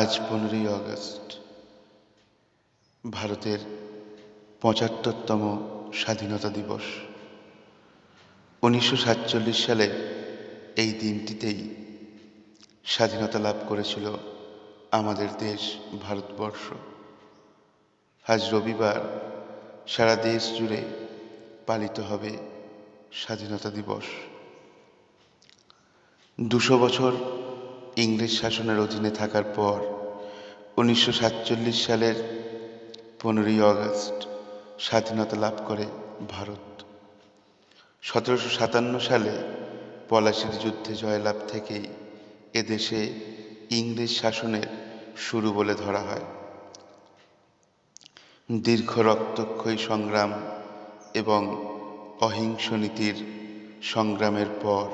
আজ 15ই আগস্ট ভারতের ৭৫তম স্বাধীনতা দিবস। ১৯৪৭ সালে এই দিনটিতেই স্বাধীনতা লাভ করেছিল আমাদের দেশ ভারতবর্ষ। আজ রবিবার সারা দেশ জুড়ে পালিত হবে স্বাধীনতা দিবস। ২০০ বছর ইংরেজ শাসনের অধীনে থাকার পর ১৯৪৭ সালের ১৫ই আগস্ট স্বাধীনতা লাভ করে ভারত। ১৭৫৭ সালে পলাশির যুদ্ধে জয়লাভ থেকেই এদেশে ইংরেজ শাসনের শুরু বলে ধরা হয়। দীর্ঘ রক্তক্ষয়ী সংগ্রাম এবং অহিংস নীতির সংগ্রামের পর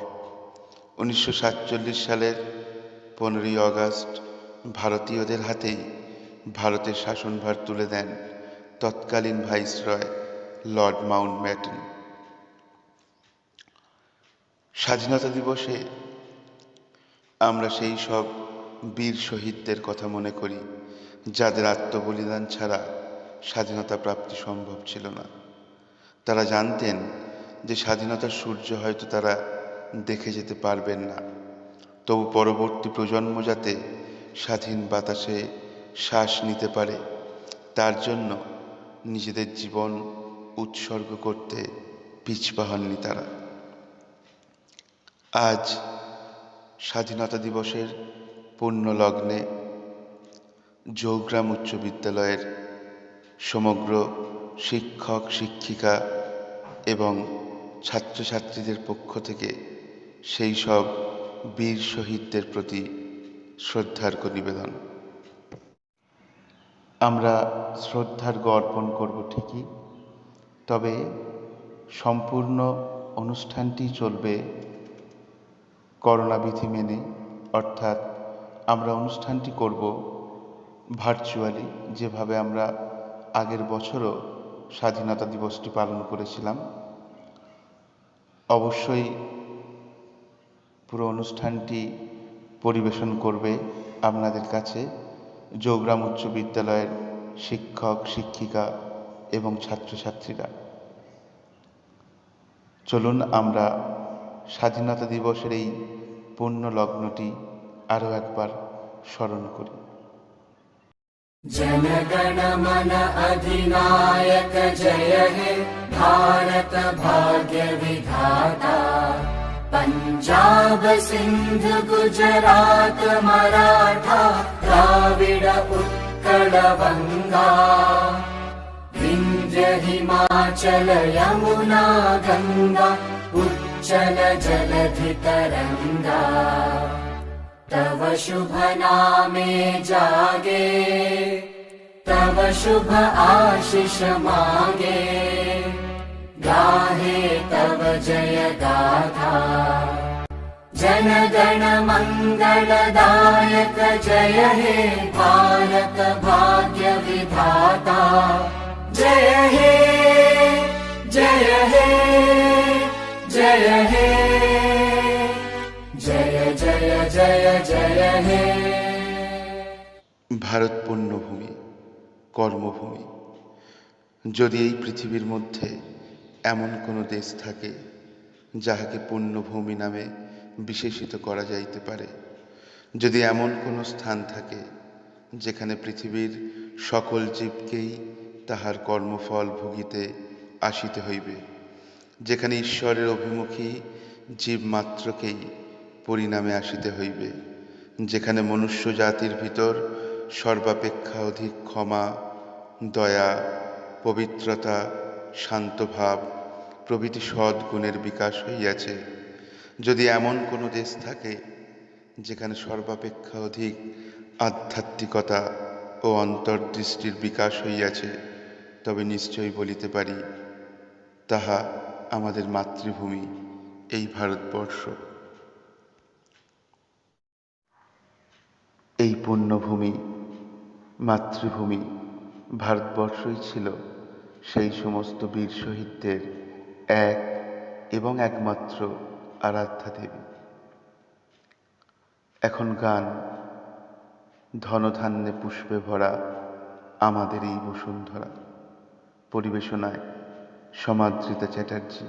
১৯৪৭ সালের ১৫ই আগস্ট ভারতীয়দের হাতেই ভারতের শাসনভার তুলে দেন তৎকালীন ভাইসরয় লর্ড মাউন্টব্যাটেন। স্বাধীনতা দিবসে আমরা সেই সব বীর শহীদদের কথা মনে করি যাদের আত্মবলিদান ছাড়া স্বাধীনতা প্রাপ্তি সম্ভব ছিল না। তারা জানতেন যে স্বাধীনতার সূর্য হয়তো তারা দেখে যেতে পারবেন না, তবু পরবর্তী প্রজন্ম যাতে স্বাধীন বাতাসে শ্বাস নিতে পারে তার জন্য নিজেদের জীবন উৎসর্গ করতে পিছপা হননি তারা। আজ স্বাধীনতা দিবসের পূর্ণ লগ্নে জৌগ্রাম উচ্চ বিদ্যালয়ের সমগ্র শিক্ষক শিক্ষিকা এবং ছাত্রছাত্রীদের পক্ষ থেকে সেই সব বীর শহীদদের প্রতি শ্রদ্ধার্ঘ্য নিবেদন। আমরা শ্রদ্ধার্ঘ্য অর্পণ করব ঠিকই, তবে সম্পূর্ণ অনুষ্ঠানটি চলবে করোনা বিধি মেনে, অর্থাৎ আমরা অনুষ্ঠানটি করব ভার্চুয়ালি, যেভাবে আমরা আগের বছরও স্বাধীনতা দিবসটি পালন করেছিলাম। অবশ্যই পুরো অনুষ্ঠানটি পরিবেশন করবে আপনাদের কাছে জৌগ্রাম উচ্চ বিদ্যালয়ের শিক্ষক শিক্ষিকা এবং ছাত্রছাত্রীরা। চলুন আমরা স্বাধীনতা দিবসের এই পূর্ণ লগ্নটি আরও একবার স্মরণ করি। जनगण मन अधिनायक जय हे भारत भाग्य विधाता। पंजाब सिंध गुजरात मराठा द्राविड उत्कल बंगा। विंध्य हिमाचल यमुना गंगा उच्चल जलधि तरंगा। तव शुभ नामे जागे तव शुभ आशीष मांगे। गाहे तव जय गाथा जन गण मंगलदायक जय हे भारत भाग्य विधाता। जय हे जय हे जय हे जय जय जय जय हे। ভারত পুণ্যভূমি, কর্মভূমি। যদি এই পৃথিবীর মধ্যে এমন কোনো দেশ থাকে যাহাকে পুণ্যভূমি নামে বিশেষিত করা যাইতে পারে, যদি এমন কোনো স্থান থাকে যেখানে পৃথিবীর সকল জীবকেই তাহার কর্মফল ভুগিতে আসিতে হইবে, যেখানে ঈশ্বরের অভিমুখী জীবমাত্রকেই পরিণামে আসিতে হইবে, যেখানে মনুষ্য জাতির ভিতর সর্বাপেক্ষা অধিক ক্ষমা, দয়া, পবিত্রতা, শান্তভাব প্রভৃতি সদ্গুণের বিকাশ হইয়াছে, যদি এমন কোনো দেশ থাকে যেখানে সর্বাপেক্ষা অধিক আধ্যাত্মিকতা ও অন্তর্দৃষ্টির বিকাশ হইয়াছে, তবে নিশ্চয়ই বলিতে পারি তাহা আমাদের মাতৃভূমি এই ভারতবর্ষ। এই পুণ্যভূমি মাতৃভূমি ভারতবর্ষই ছিল সেই সমস্ত বীর শহীদদের এক এবং একমাত্র আরাধ্যা দেবী। এখন গান ধনধান্যে পুষ্পে ভরা আমাদের এই বসুন্ধরা। পরিবেশনায় সমাদৃতা চ্যাটার্জি।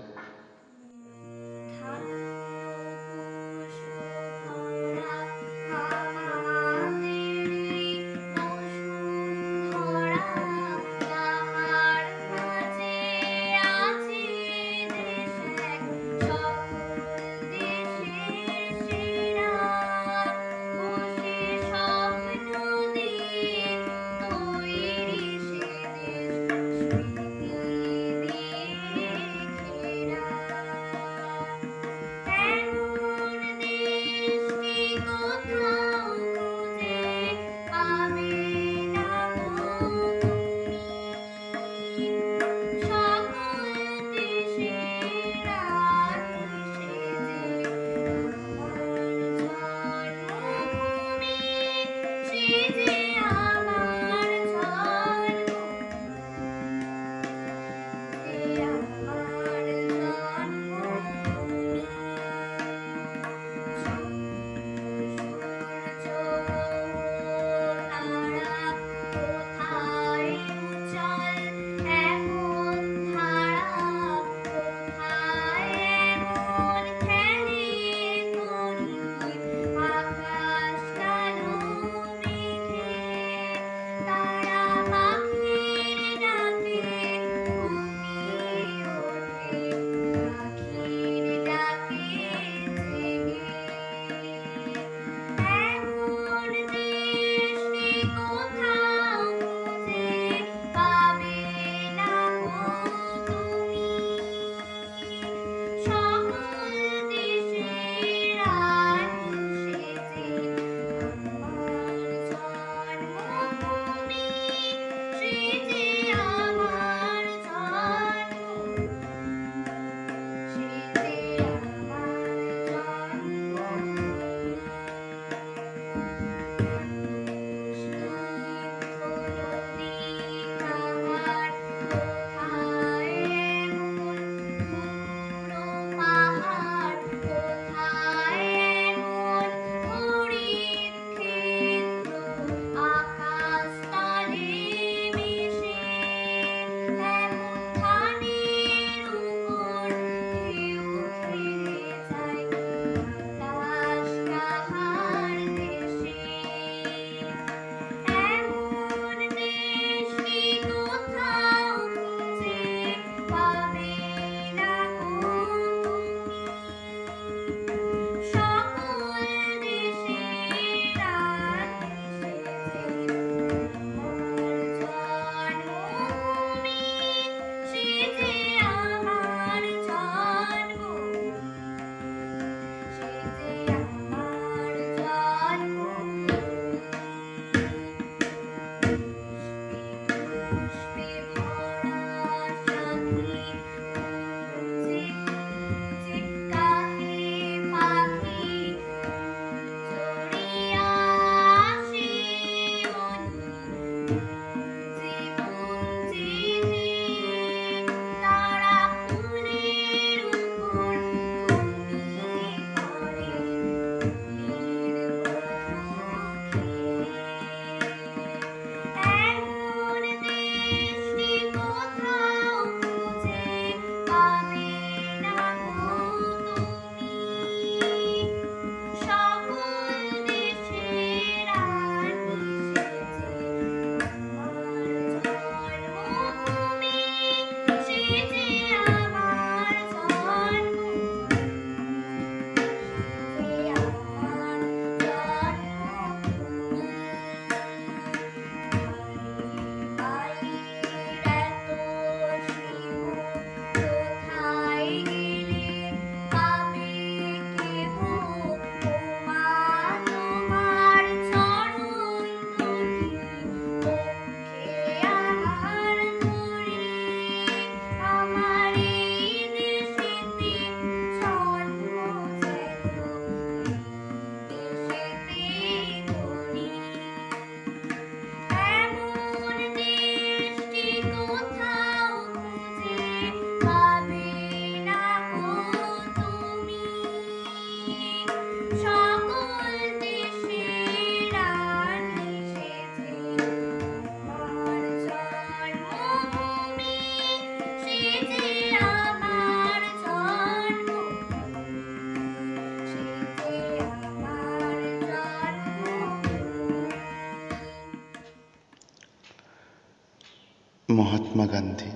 মহাত্মা গান্ধী।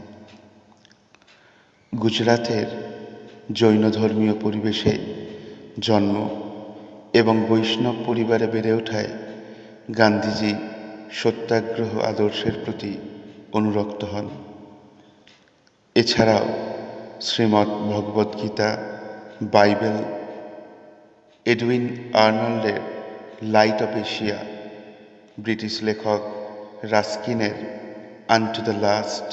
গুজরাতের জৈন ধর্মীয় পরিবেশে জন্ম এবং বৈষ্ণব পরিবারে বেড়ে ওঠায় গান্ধীজি সত্যাগ্রহ আদর্শের প্রতি অনুরক্ত হন। এছাড়াও শ্রীমদ্ ভগবদ্গীতা, বাইবেল, এডউইন আর্নল্ডের লাইট অফ এশিয়া, ব্রিটিশ লেখক রাস্কিনের আনটু দ্য লাস্ট,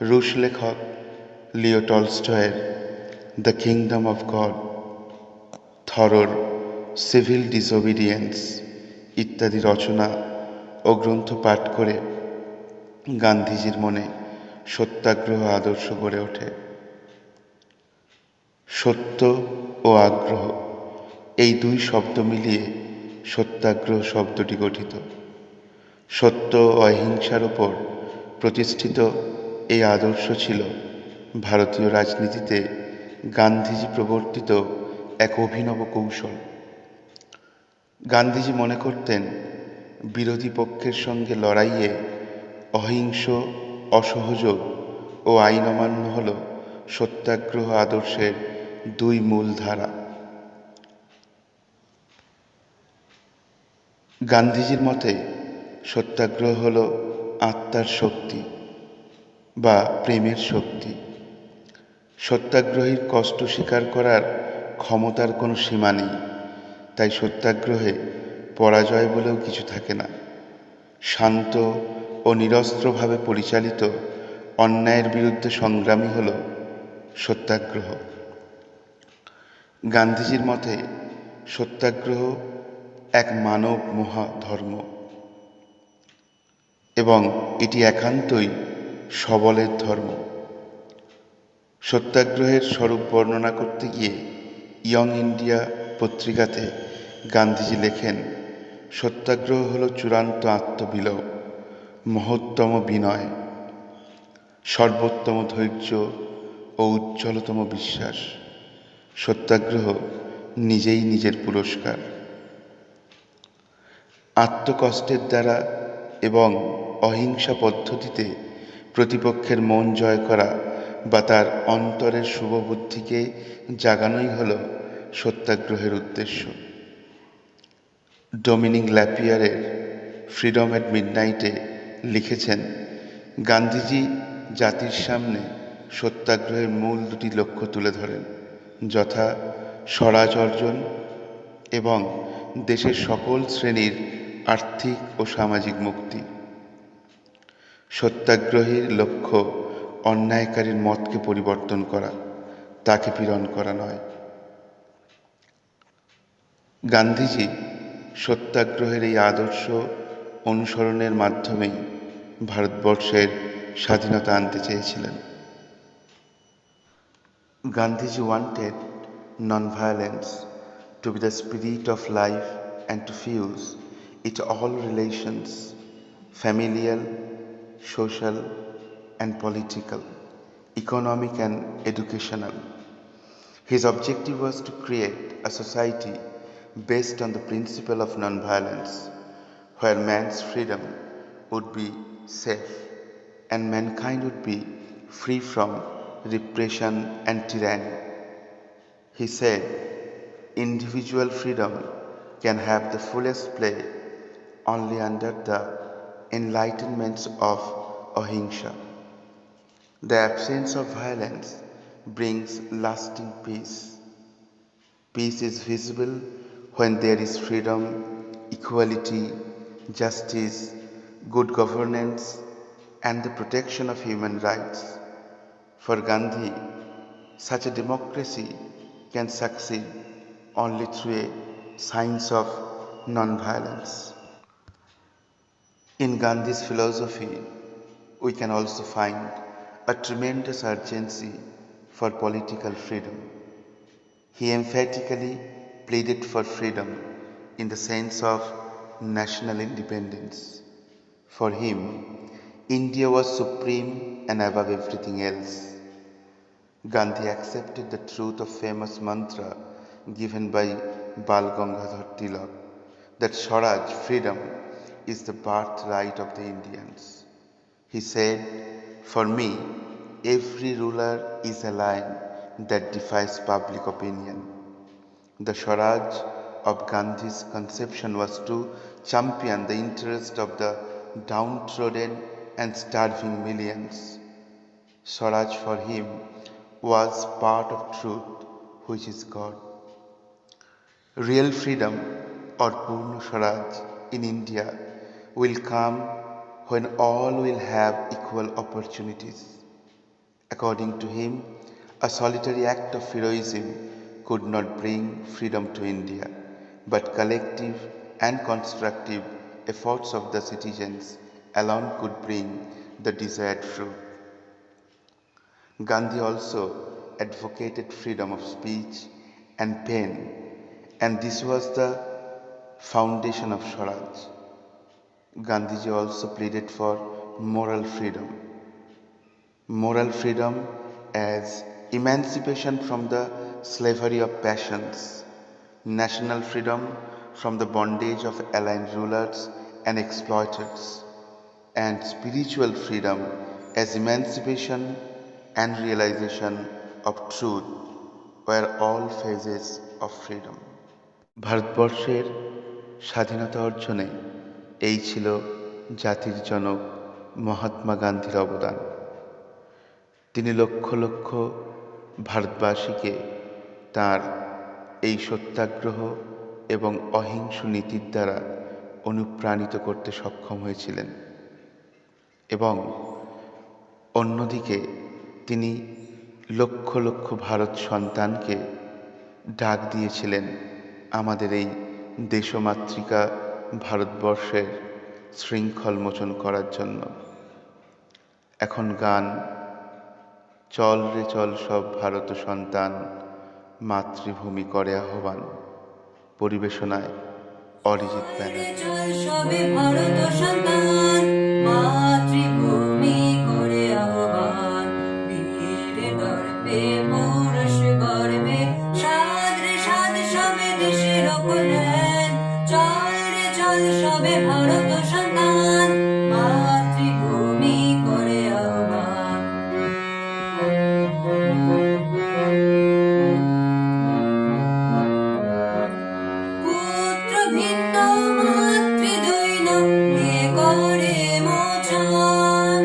রুশ লেখক লিও টলস্টয়ের দ্য কিংডম অফ গড, থরোর সিভিল ডিসোবিডিয়েন্স ইত্যাদি রচনা ও গ্রন্থ পাঠ করে গান্ধীজির মনে সত্যাগ্রহ আদর্শ গড়ে ওঠে। সত্য ও আগ্রহ এই দুই শব্দ মিলিয়ে সত্যাগ্রহ শব্দটি গঠিত। সত্য ও অহিংসার ওপর প্রতিষ্ঠিত এই আদর্শ ছিল ভারতীয় রাজনীতিতে গান্ধীজি প্রবর্তিত এক অভিনব কৌশল। গান্ধীজি মনে করতেন বিরোধী পক্ষের সঙ্গে লড়াইয়ে অহিংস, অসহযোগ ও আইন অমান্য হল সত্যাগ্রহ আদর্শের দুই মূল ধারা। গান্ধীজির মতে সত্যাগ্রহ হল আত্মার শক্তি বা প্রেমের শক্তি। সত্যাগ্রহীর কষ্ট স্বীকার করার ক্ষমতার কোনো সীমা নেই, তাই সত্যাগ্রহে পরাজয় বলেও কিছু থাকে না। শান্ত ও নিরস্ত্রভাবে পরিচালিত অন্যায়ের বিরুদ্ধে সংগ্রামই হল সত্যাগ্রহ। গান্ধীজির মতে সত্যাগ্রহ এক মানব মহাধর্ম এবং এটি একান্তই সবলের ধর্ম। সত্যাগ্রহের স্বরূপ বর্ণনা করতে গিয়ে ইয়ং ইন্ডিয়া পত্রিকাতে গান্ধীজি লেখেন, সত্যাগ্রহ হল চূড়ান্ত আত্মবিলোপ, মহত্তম বিনয়, সর্বোত্তম ধৈর্য ও উজ্জ্বলতম বিশ্বাস। সত্যাগ্রহ নিজেই নিজের পুরস্কার। আত্মকষ্টের দ্বারা এবং অহিংসা পদ্ধতিতে প্রতিপক্ষের মন জয় করা বা তার অন্তরের শুভবুদ্ধিকে জাগানোই হল সত্যাগ্রহের উদ্দেশ্য। ডমিনিক ল্যাপিয়ারের ফ্রিডম এট মিডনাইটে লিখেছেন, গান্ধীজি জাতির সামনে সত্যাগ্রহের মূল দুটি লক্ষ্য তুলে ধরেন, যথা স্বরাজ অর্জন এবং দেশের সকল শ্রেণীর আর্থিক ও সামাজিক মুক্তি। সত্যাগ্রহীর লক্ষ্য অন্যায়কারীর মতকে পরিবর্তন করা, তাকে পীড়ন করা নয়। গান্ধীজি সত্যাগ্রহের এই আদর্শ অনুসরণের মাধ্যমেই ভারতবর্ষের স্বাধীনতা আনতে চেয়েছিলেন। Gandhiji wanted non-violence to be the spirit of life and to fuse it all relations, familial, social and political, economic and educational. His objective was to create a society based on the principle of non-violence, where man's freedom would be safe and mankind would be free from repression and tyranny. He said, individual freedom can have the fullest play only under the enlightenments of ahimsa. The absence of violence brings lasting peace. Peace is visible when there is freedom, equality, justice, good governance, and the protection of human rights. For Gandhi, such a democracy can succeed only through a science of non-violence. In Gandhi's philosophy, we can also find a tremendous urgency for political freedom. He emphatically pleaded for freedom in the sense of national independence. For him, India was supreme and above everything else. Gandhi accepted the truth of famous mantra given by Bal Gangadhar Tilak, that Swaraj, freedom, is the birthright of the Indians. He said, "For me, every ruler is a lion that defies public opinion." The Swaraj of Gandhi's conception was to champion the interest of the downtrodden and starving millions. Swaraj for him was part of truth, which is God. Real freedom or Purna Swaraj in India will come when all will have equal opportunities. According to him, a solitary act of heroism could not bring freedom to India, but collective and constructive efforts of the citizens alone could bring the desired fruit. Gandhi also advocated freedom of speech and pen, and this was the foundation of Swaraj. Gandhiji also pleaded for moral freedom. Moral freedom as emancipation from the slavery of passions, national freedom from the bondage of aligned rulers and exploiters, and spiritual freedom as emancipation and realization of truth were all phases of freedom. ভারতবর্ষের স্বাধীনতা অর্জনে এই ছিল জাতির জনক মহাত্মা গান্ধীর অবদান। তিনি লক্ষ লক্ষ ভারতবাসীকে তার এই সত্যাগ্রহ এবং অহিংস নীতির দ্বারা অনুপ্রাণিত করতে সক্ষম হয়েছিলেন, এবং অন্যদিকে তিনি লক্ষ লক্ষ ভারত সন্তানকে ডাক দিয়েছিলেন আমাদের এই দেশমাতৃকা ভারতবর্ষের শৃঙ্খল মোচন করার জন্য। এখন গান চল রে চল সব ভারত সন্তান, মাতৃভূমি করে আহ্বান, পরিবেশনায় অরিজিৎ ব্যানার্জি। চল সবে ভারত সন্তান, মাতৃভূমি করে আহ্বান, বীর দর্পে পৌরুষ গর্বে, সাদ রে সাদ সবে দেশের কল্যাণ। চল রে চল সবে ভারত সন্তান, মাতৃভূমি করে আহ্বান। পুত্র ভিন্ন মাতৃদৈন্য কে করে মোচন,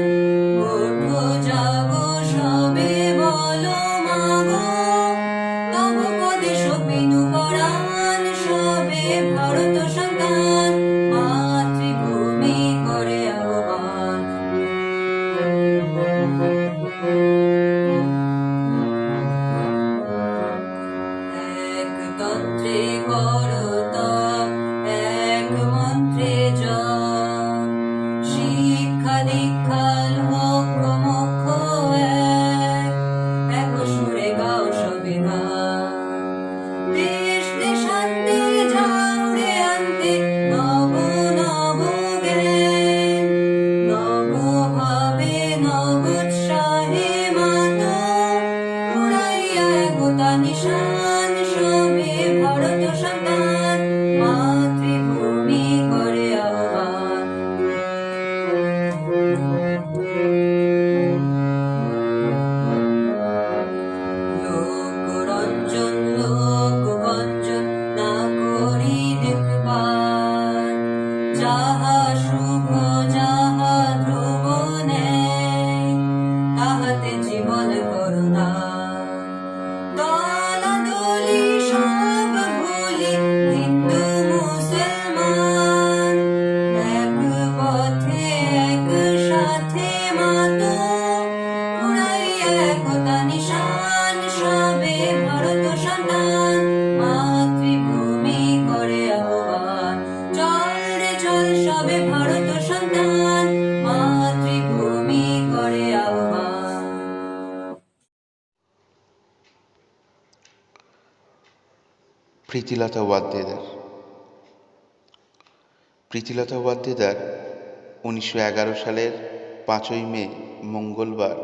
ওঠো জাগো সবে বলো মাগো, তব পদে সপিনু পরাণ, সবে ভারত সন্তান, মাতৃভূমি করে আহ্বান। একতন্ত্রে করো তপ, এক মন্ত্রে জপ, শিক্ষা দীক্ষা লক্ষ মোক্ষ এক সুরে গাও সবে গান। দেশ দেশান্তে ঝাউরে আনতে নব নব জ্ঞান, নব ভাবে নব উৎসাহে মাতো, উড়াইয়া একতা নিশান, সবে ভারত সন্তান, মাতৃভূমি করে আহ্বান। লোকরঞ্জন লোকগঞ্জন না করি দেখবার, যাহা শুভ যাহা ধ্রুব ন্যায়, তাহাতে জীবন করুণা। দলাদলি সব ভুলি হিন্দু মুসলমান, এক পথে এক সাথে মাতো, উড়াইয়া একতা নিশান, সবে ভারত সন্তান, মাতৃভূমি করে আহ্বান। চল রে চল সবে ভারত সন্তান, মাতৃভূমি করে আহ্বান। প্রীতিলতা ওয়াদ্দেদার। প্রীতিলতা ওয়াদ্দেদার 1911 সালের 5ই মে মঙ্গলবার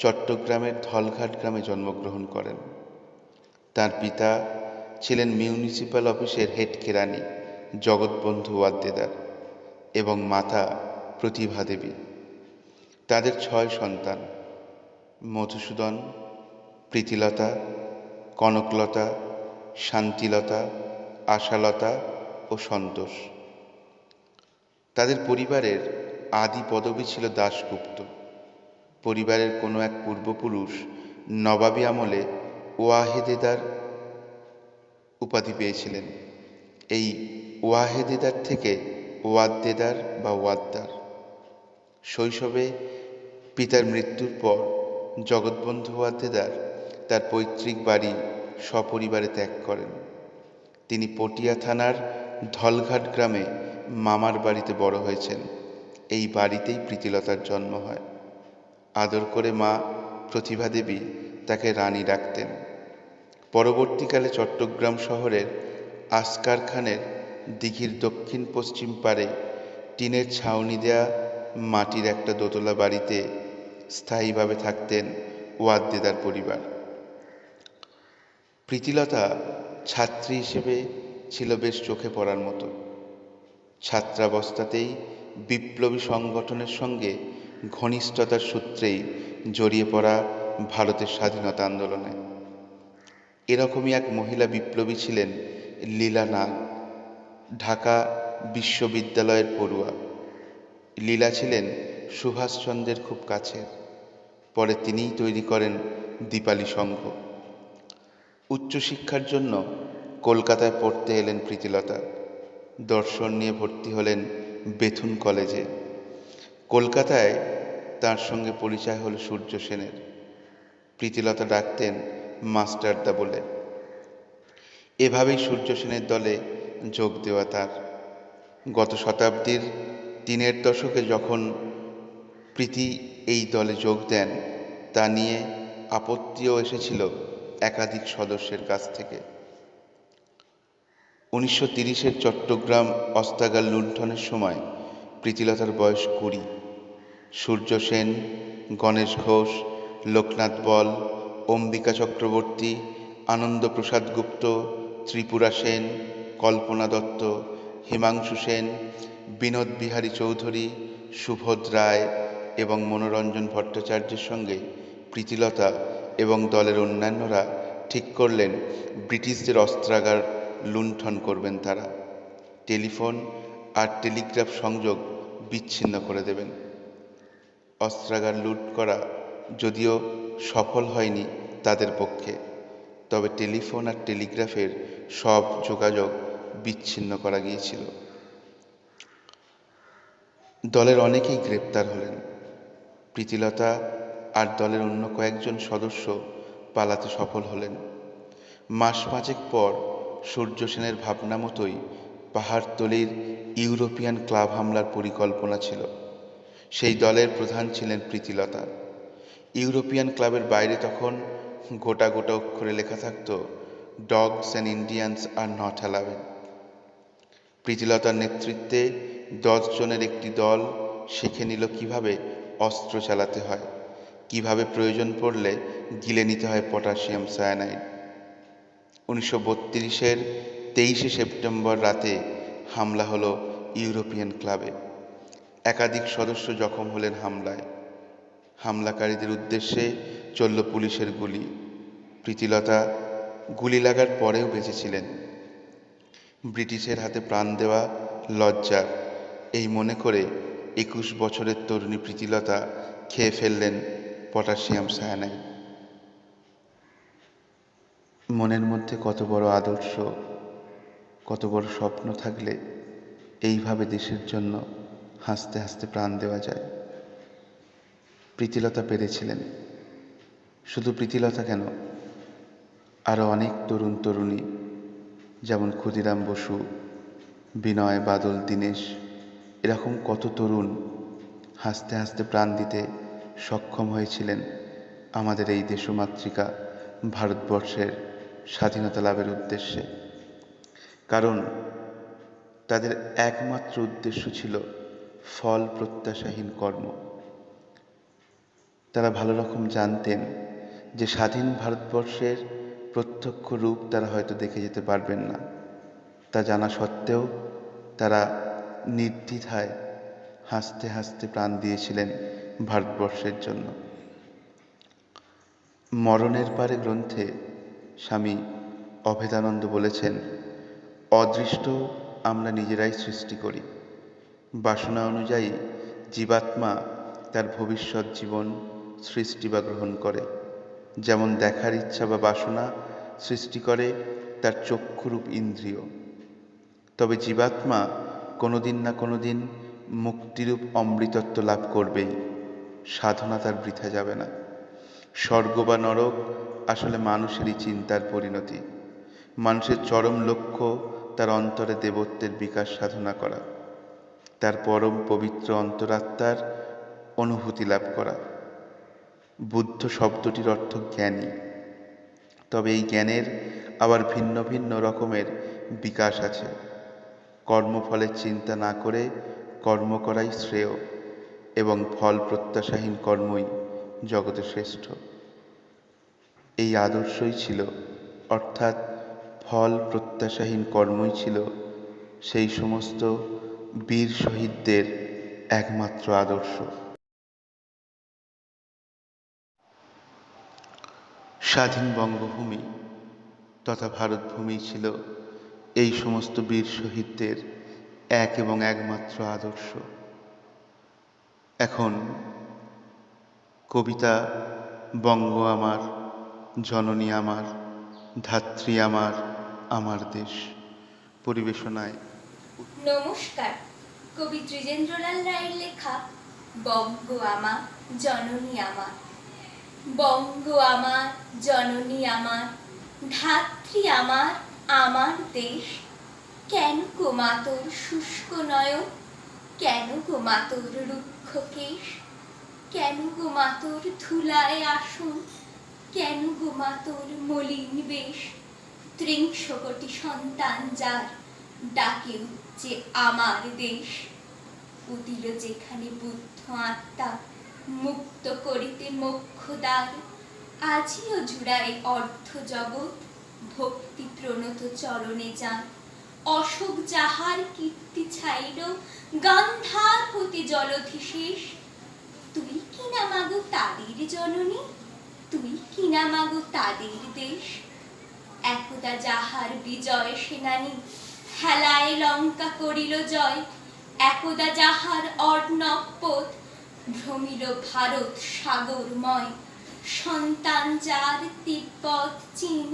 চট্টগ্রামের ধলঘাট গ্রামে জন্মগ্রহণ করেন। তার পিতা ছিলেন মিউনিসিপ্যাল অফিসের হেড কেরানি জগৎবন্ধু ওয়াদ্দেদার এবং মাতা প্রতিভা দেবী। তাদের 6 সন্তান: মধুসূদন, প্রীতিলতা, কনকলতা, শান্তিলতা, আশালতা ও সন্তোষ। তাদের পরিবারের আদি পদবী ছিল দাশগুপ্ত। পরিবারের কোনো এক পূর্বপুরুষ নবাবী আমলে ওয়াহেদেদার উপাধি পেয়েছিলেন। এই ওয়াহেদেদার থেকে ওয়াদ্দেদার বা ওয়াদ্দার। শৈশবে পিতার মৃত্যুর পর জগৎবন্ধু ওয়াদ্দেদার তার পৈতৃক বাড়ি সপরিবারে ত্যাগ করেন। তিনি পটিয়া থানার ধলঘাট গ্রামে মামার বাড়িতে বড় হয়েছেন। এই বাড়িতেই প্রীতিলতার জন্ম হয়। আদর করে মা প্রতিভা দেবী তাকে রানী ডাকতেন। পরবর্তীকালে চট্টগ্রাম শহরের আসকার খানের দিঘির দক্ষিণ পশ্চিম পারে টিনের ছাউনি দেয়া মাটির একটা দোতলা বাড়িতে স্থায়ীভাবে থাকতেন ওয়াদ্দেদার পরিবার। প্রীতিলতা ছাত্রী হিসেবে ছিল বেশ চোখে পড়ার মতো। ছাত্রাবস্থাতেই বিপ্লবী সংগঠনের সঙ্গে ঘনিষ্ঠতার সূত্রেই জড়িয়ে পড়া ভারতের স্বাধীনতা আন্দোলনে। এরকমই এক মহিলা বিপ্লবী ছিলেন লীলা নাগ, ঢাকা বিশ্ববিদ্যালয়ের পড়ুয়া। লীলা ছিলেন সুভাষচন্দ্রের খুব কাছের। পরে তিনিই তৈরি করেন দীপালি সংঘ। উচ্চশিক্ষার জন্য কলকাতায় পড়তে এলেন প্রীতিলতা। দর্শন নিয়ে ভর্তি হলেন বেথুন কলেজে। কলকাতায় তার সঙ্গে পরিচয় হল সূর্য সেনের। প্রীতিলতা ডাকতেন মাস্টারদা বলে। এভাবেই সূর্য সেনের দলে যোগ দেওয়া তার। গত শতাব্দীর 3-এর দশকে যখন প্রীতি এই দলে যোগ দেন, তা নিয়ে আপত্তিও এসেছিল একাধিক সদস্যের কাছ থেকে। 1930-এর চট্টগ্রাম অস্ত্রাগার লুণ্ঠনের সময় প্রীতিলতার বয়স 20। সূর্য সেন, গণেশ ঘোষ, লোকনাথ বল, অম্বিকা চক্রবর্তী, আনন্দপ্রসাদ গুপ্ত, ত্রিপুরা সেন, কল্পনা দত্ত, হিমাংশু সেন, বিনোদ বিহারী চৌধুরী, সুবোধ রায় এবং মনোরঞ্জন ভট্টাচার্যের সঙ্গে প্রীতিলতা এবং দলের অন্যান্যরা ঠিক করলেন ব্রিটিশদের অস্ত্রাগার লুণ্ঠন করবেন তারা। টেলিফোন আর টেলিগ্রাফ সংযোগ বিচ্ছিন্ন করে দেবেন। অস্ত্রাগার লুট করা যদিও সফল হয়নি তাদের পক্ষে, তবে টেলিফোন আর টেলিগ্রাফের সব যোগাযোগ বিচ্ছিন্ন করা গিয়েছিল। দলের অনেকেই গ্রেপ্তার হলেন। প্রীতিলতা আর দলের অন্য কয়েকজন সদস্য পালাতে সফল হলেন। মাস 5 পর সূর্য সেনের ভাবনা মতোই পাহাড়তলির ইউরোপিয়ান ক্লাব হামলার পরিকল্পনা ছিল। সেই দলের প্রধান ছিলেন প্রীতিলতা। ইউরোপিয়ান ক্লাবের বাইরে তখন গোটা গোটা অক্ষরে লেখা থাকত, dogs and Indians are not allowed. প্রীতিলতার নেতৃত্বে 10 জনের একটি দল শিখে নিল কিভাবে অস্ত্র চালাতে হয়, কিভাবে প্রয়োজন পড়লে গিলে নিতে হয় পটাশিয়াম সায়ানাইড। 1932-এর 23শে সেপ্টেম্বর রাতে হামলা হলো ইউরোপিয়ান ক্লাবে। একাধিক সদস্য জখম হলেন হামলায়। হামলাকারীদের উদ্দেশ্যে চলল পুলিশের গুলি। প্রীতিলতা গুলি লাগার পরেও বেঁচেছিলেন। ব্রিটিশের হাতে প্রাণ দেওয়া লজ্জার, এই মনে করে 21 বছরের তরুণী প্রীতিলতা খেয়ে ফেললেন পটাশিয়াম সায়ানাইড। মনের মধ্যে কত বড় আদর্শ, কত বড় স্বপ্ন থাকলে এইভাবে দেশের জন্য হাসতে হাসতে প্রাণ দেওয়া যায়। প্রীতিলতা পেরেছিলেন। শুধু প্রীতিলতা কেন, আরও অনেক তরুণ তরুণী, যেমন ক্ষুদিরাম বসু, বিনয়, বাদল, দীনেশ, এরকম কত তরুণ হাসতে হাসতে প্রাণ দিতে সক্ষম হয়েছিলেন আমাদের এই দেশমাতৃকা ভারতবর্ষের স্বাধীনতা লাভের উদ্দেশ্যে। কারণ তাদের একমাত্র উদ্দেশ্য ছিল ফল প্রত্যাশাহীন কর্ম। তারা ভালো রকম জানতেন যে স্বাধীন ভারতবর্ষের প্রত্যক্ষ রূপ তারা হয়তো দেখে যেতে পারবেন না। তা জানা সত্ত্বেও তারা নির্দ্বিধায় হাসতে হাসতে প্রাণ দিয়েছিলেন ভারতবর্ষের জন্য। মরণের পারে গ্রন্থে স্বামী অভেদানন্দ বলেছেন, অদৃষ্ট আমরা নিজেরাই সৃষ্টি করি। বাসনা অনুযায়ী জীবাত্মা তার ভবিষ্যৎ জীবন সৃষ্টি বা গ্রহণ করে। যেমন দেখার ইচ্ছা বা বাসনা সৃষ্টি করে তার চক্ষুরূপ ইন্দ্রিয়, তবে জীবাত্মা কোনোদিন না কোনোদিন মুক্তিরূপ অমৃতত্ব লাভ করবেই। সাধনা তার বৃথা যাবে না। স্বর্গ বা নরক আসলে মানুষেরই চিন্তার পরিণতি। মানুষের চরম লক্ষ্য তার অন্তরে দেবত্বের বিকাশ সাধনা করা, তার পরম পবিত্র অন্তরাত্মার অনুভূতি লাভ করা। বুদ্ধ শব্দটির অর্থ জ্ঞানী, তবে এই জ্ঞানের আবার ভিন্ন ভিন্ন রকমের বিকাশ আছে। কর্মফলের চিন্তা না করে কর্ম করাই শ্রেয়, এবং ফল প্রত্যাশাহীন কর্মই জগতে শ্রেষ্ঠ। এই আদর্শই ছিল, অর্থাৎ ফল প্রত্যাশাহীন কর্মই ছিল সেই সমস্ত বীর শহীদদের একমাত্র আদর্শ। স্বাধীন বঙ্গভূমি তথা ভারতভূমি ছিল এই সমস্ত বীর শহীদদের এক এবং একমাত্র আদর্শ। এখন কবিতা বঙ্গ আমার, জননী আমার, ধাত্রী আমার, আমার দেশ পরিবেশনায়। নমস্কার। কবি দ্বিজেন্দ্রলাল রায়ের লেখা বঙ্গ আমার, জননী আমার। বঙ্গ আমার, জননী আমার, ধাত্রী আমার, আমার দেশ। কেন গো মা তোর শুষ্ক নয়ন, কেন গো মা তোর রুক্ষ কেশ, কেন গো মা তোর ধুলায় আসন, কেন গো মা তোর মলিন বেশ। ত্রিংশ কোটি সন্তান যার ডাকে উচ্চে আমার দেশ। উদিল যেখানে বুদ্ধ আত্মা মুক্ত করিতে মোক্ষদ্বার, আজিও জুড়ায় অর্ধ জগৎ ভক্তি প্রণত চরণে যান। অশোক যাহার কীর্তি ছাইল গান্ধার হতে জলধি শেষ। তুই কিনা মাগো তাদের জননী, তুই কিনা মাগো তাদের দেশ। একদা যাহার বিজয় সেনানী হেলায় লঙ্কা করিল জয়, একদা যাহার অর্ণব পথ ভ্রমিল ভারত সাগরময়। সন্তান যার তিব্বত চীন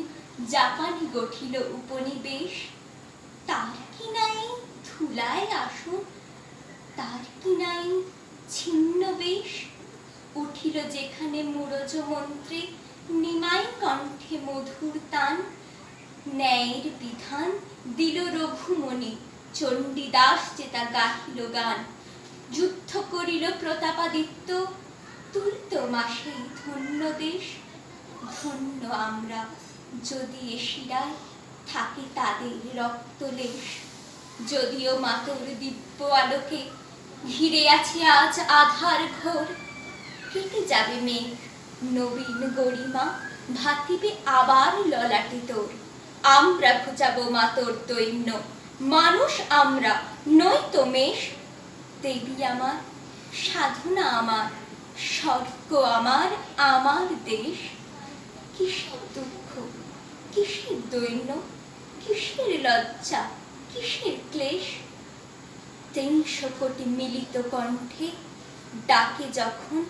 জাপানি গঠিল উপনিবেশ, তার কিনাই ধুলায় আসন, তার কিনাই ছিন্ন বেশ। উঠিল যেখানে মুরজ মন্ত্রী নিমাই কণ্ঠে মধুর তান, ন্যায়ের বিধান দিল রঘুমণি চণ্ডীদাস চেতা গাহিল গান। যুদ্ধ করিল প্রতাপাদিত্য তুলিত মাসেই ধন্য দেশ। ধন্য আমরা যদি এ শিরায় থাকে তাদের রক্তলেশ। যদিও মাতর দিব্য আলোকে ঘিরে আছে আজ আধার ঘোর, কেটে যাবে মেঘ নবীন গরিমা ভাতিবে আবার ললাটে তোর। আমরা খুঁজাবো মাতর দৈন্য, মানুষ আমরা নয়তো মেষ। দেবী আমার, সাধনা আমার, স্বর্গ আমার, আমার দেশ। কিসের দুঃখ, কিসের দৈন্য, কিসের লজ্জা, কিসের ক্লেশ। ৩০০ কোটি মিলিত কণ্ঠে ডাকে যখন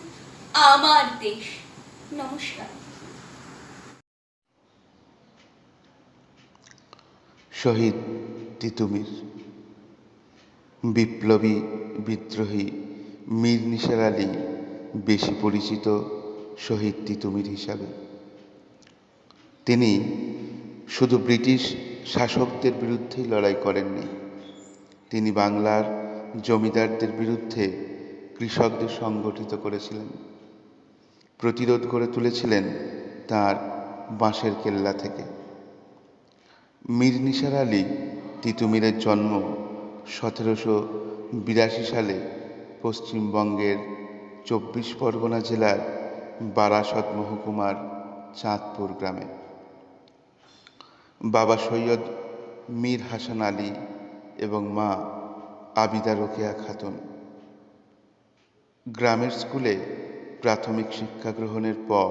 আমার দেশ। নমস্কার। শহীদ তিতুমীর। বিপ্লবী বিদ্রোহী মীর নিসার আলী বেশি পরিচিত শহীদ তিতুমীর হিসাবে। তিনি শুধু ব্রিটিশ শাসকদের বিরুদ্ধেই লড়াই করেননি, তিনি বাংলার জমিদারদের বিরুদ্ধে কৃষকদের সংগঠিত করেছিলেন, প্রতিরোধ গড়ে তুলেছিলেন তার বাঁশের কেল্লা থেকে। মীর নিসার আলী তিতুমীরের জন্ম 1782 সালে পশ্চিমবঙ্গের 24 পরগনা জেলার বারাসত মহকুমার চাঁদপুর গ্রামে। বাবা সৈয়দ মীর হাসান আলী এবং মা আবিদা রোকেয়া খাতুন। গ্রামের স্কুলে প্রাথমিক শিক্ষা গ্রহণের পর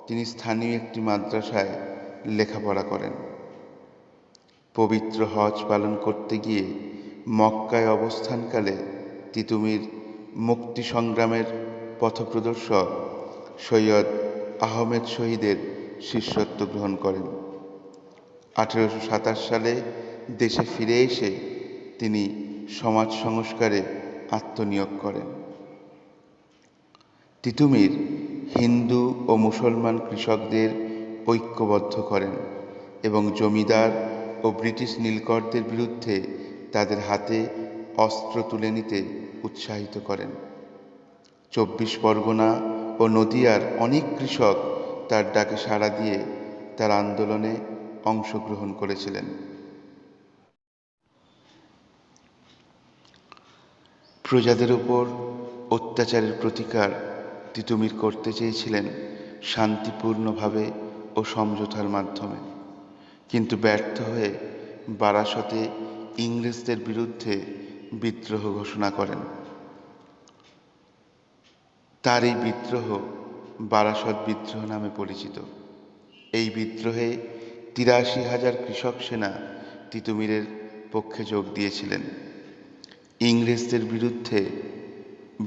তিনি স্থানীয় একটি মাদ্রাসায় লেখাপড়া করেন। পবিত্র হজ পালন করতে গিয়ে মক্কায় অবস্থানকালে তিতুমীর মুক্তি সংগ্রামের পথপ্রদর্শক সৈয়দ আহমেদ শহীদের শিষ্যত্ব গ্রহণ করেন। 1827 সালে দেশে ফিরে এসে তিনি সমাজ সংস্কারে আত্মনিয়োগ করেন। তিতুমীর হিন্দু ও মুসলমান কৃষকদের ঐক্যবদ্ধ করেন এবং জমিদার ও ব্রিটিশ নীলকরদের বিরুদ্ধে তাদের হাতে অস্ত্র তুলে নিতে উৎসাহিত করেন। 24 পরগনা ও নদিয়ার অনেক কৃষক তার ডাকে সাড়া দিয়ে তার আন্দোলনে অংশগ্রহণ করেছিলেন। প্রজাদের উপর অত্যাচারের প্রতিকার তিতুমীর করতে চেয়েছিলেন শান্তিপূর্ণভাবে ও সমঝোতার মাধ্যমে, কিন্তু ব্যর্থ হয়ে বারাসতে ইংরেজদের বিরুদ্ধে বিদ্রোহ ঘোষণা করেন। তার এই বিদ্রোহ বারাসত বিদ্রোহ নামে পরিচিত। এই বিদ্রোহে 83,000 কৃষক সেনা তিতুমীরের পক্ষে যোগ দিয়েছিলেন। ইংরেজদের বিরুদ্ধে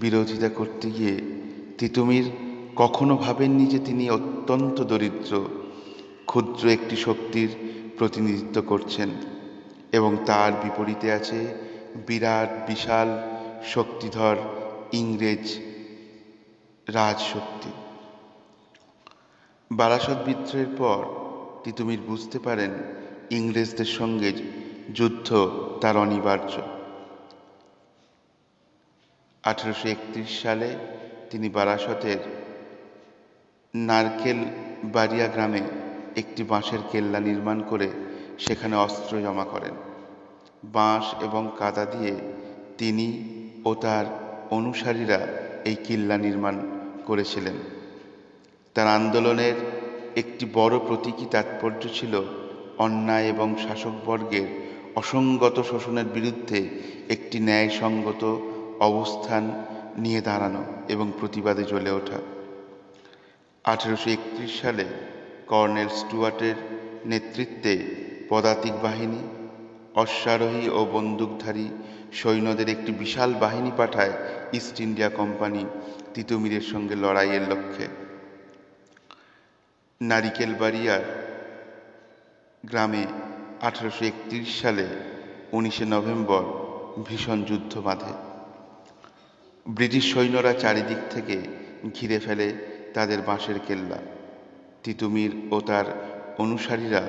বিরোধিতা করতে গিয়ে তিতুমীর কখনো ভাবেননি যে তিনি অত্যন্ত দরিদ্র, ক্ষুদ্র একটি শক্তির প্রতিনিধিত্ব করছেন এবং তার বিপরীতে আছে বিরাট বিশাল শক্তিধর ইংরেজ রাজশক্তি। বারাসত বিদ্রোহের পর তিতুমীর বুঝতে পারেন ইংরেজদের সঙ্গে যুদ্ধ তার অনিবার্য। 1831 সালে তিনি বারাসতের নারকেল বাড়িয়া গ্রামে একটি বাঁশের কেল্লা নির্মাণ করে সেখানে অস্ত্র জমা করেন। বাঁশ এবং কাদা দিয়ে তিনি ও তার অনুসারীরা এই কিল্লা নির্মাণ করেছিলেন। তার আন্দোলনের একটি বড় প্রতীকী তাৎপর্য ছিল অন্যায় এবং শাসকবর্গের অসঙ্গত শোষণের বিরুদ্ধে একটি ন্যায়সঙ্গত অবস্থান নিয়ে দাঁড়ানো এবং প্রতিবাদে জ্বলে ওঠা। 1831 সালে কর্নেল স্টুয়ার্টের নেতৃত্বে পদাতিক বাহিনী, অশ্বারোহী ও বন্দুকধারী সৈন্যদের একটি বিশাল বাহিনী পাঠায় ইস্ট ইন্ডিয়া কোম্পানি তিতুমীরের সঙ্গে লড়াইয়ের লক্ষ্যে। নারিকেলবাড়িয়ার গ্রামে 1831 সালে 19 নভেম্বর ভীষণ যুদ্ধ বাধে। ব্রিটিশ সৈন্যরা চারিদিক থেকে ঘিরে ফেলে তাদের বাঁশের কেল্লা। তিতুমীর ও তার অনুসারীরা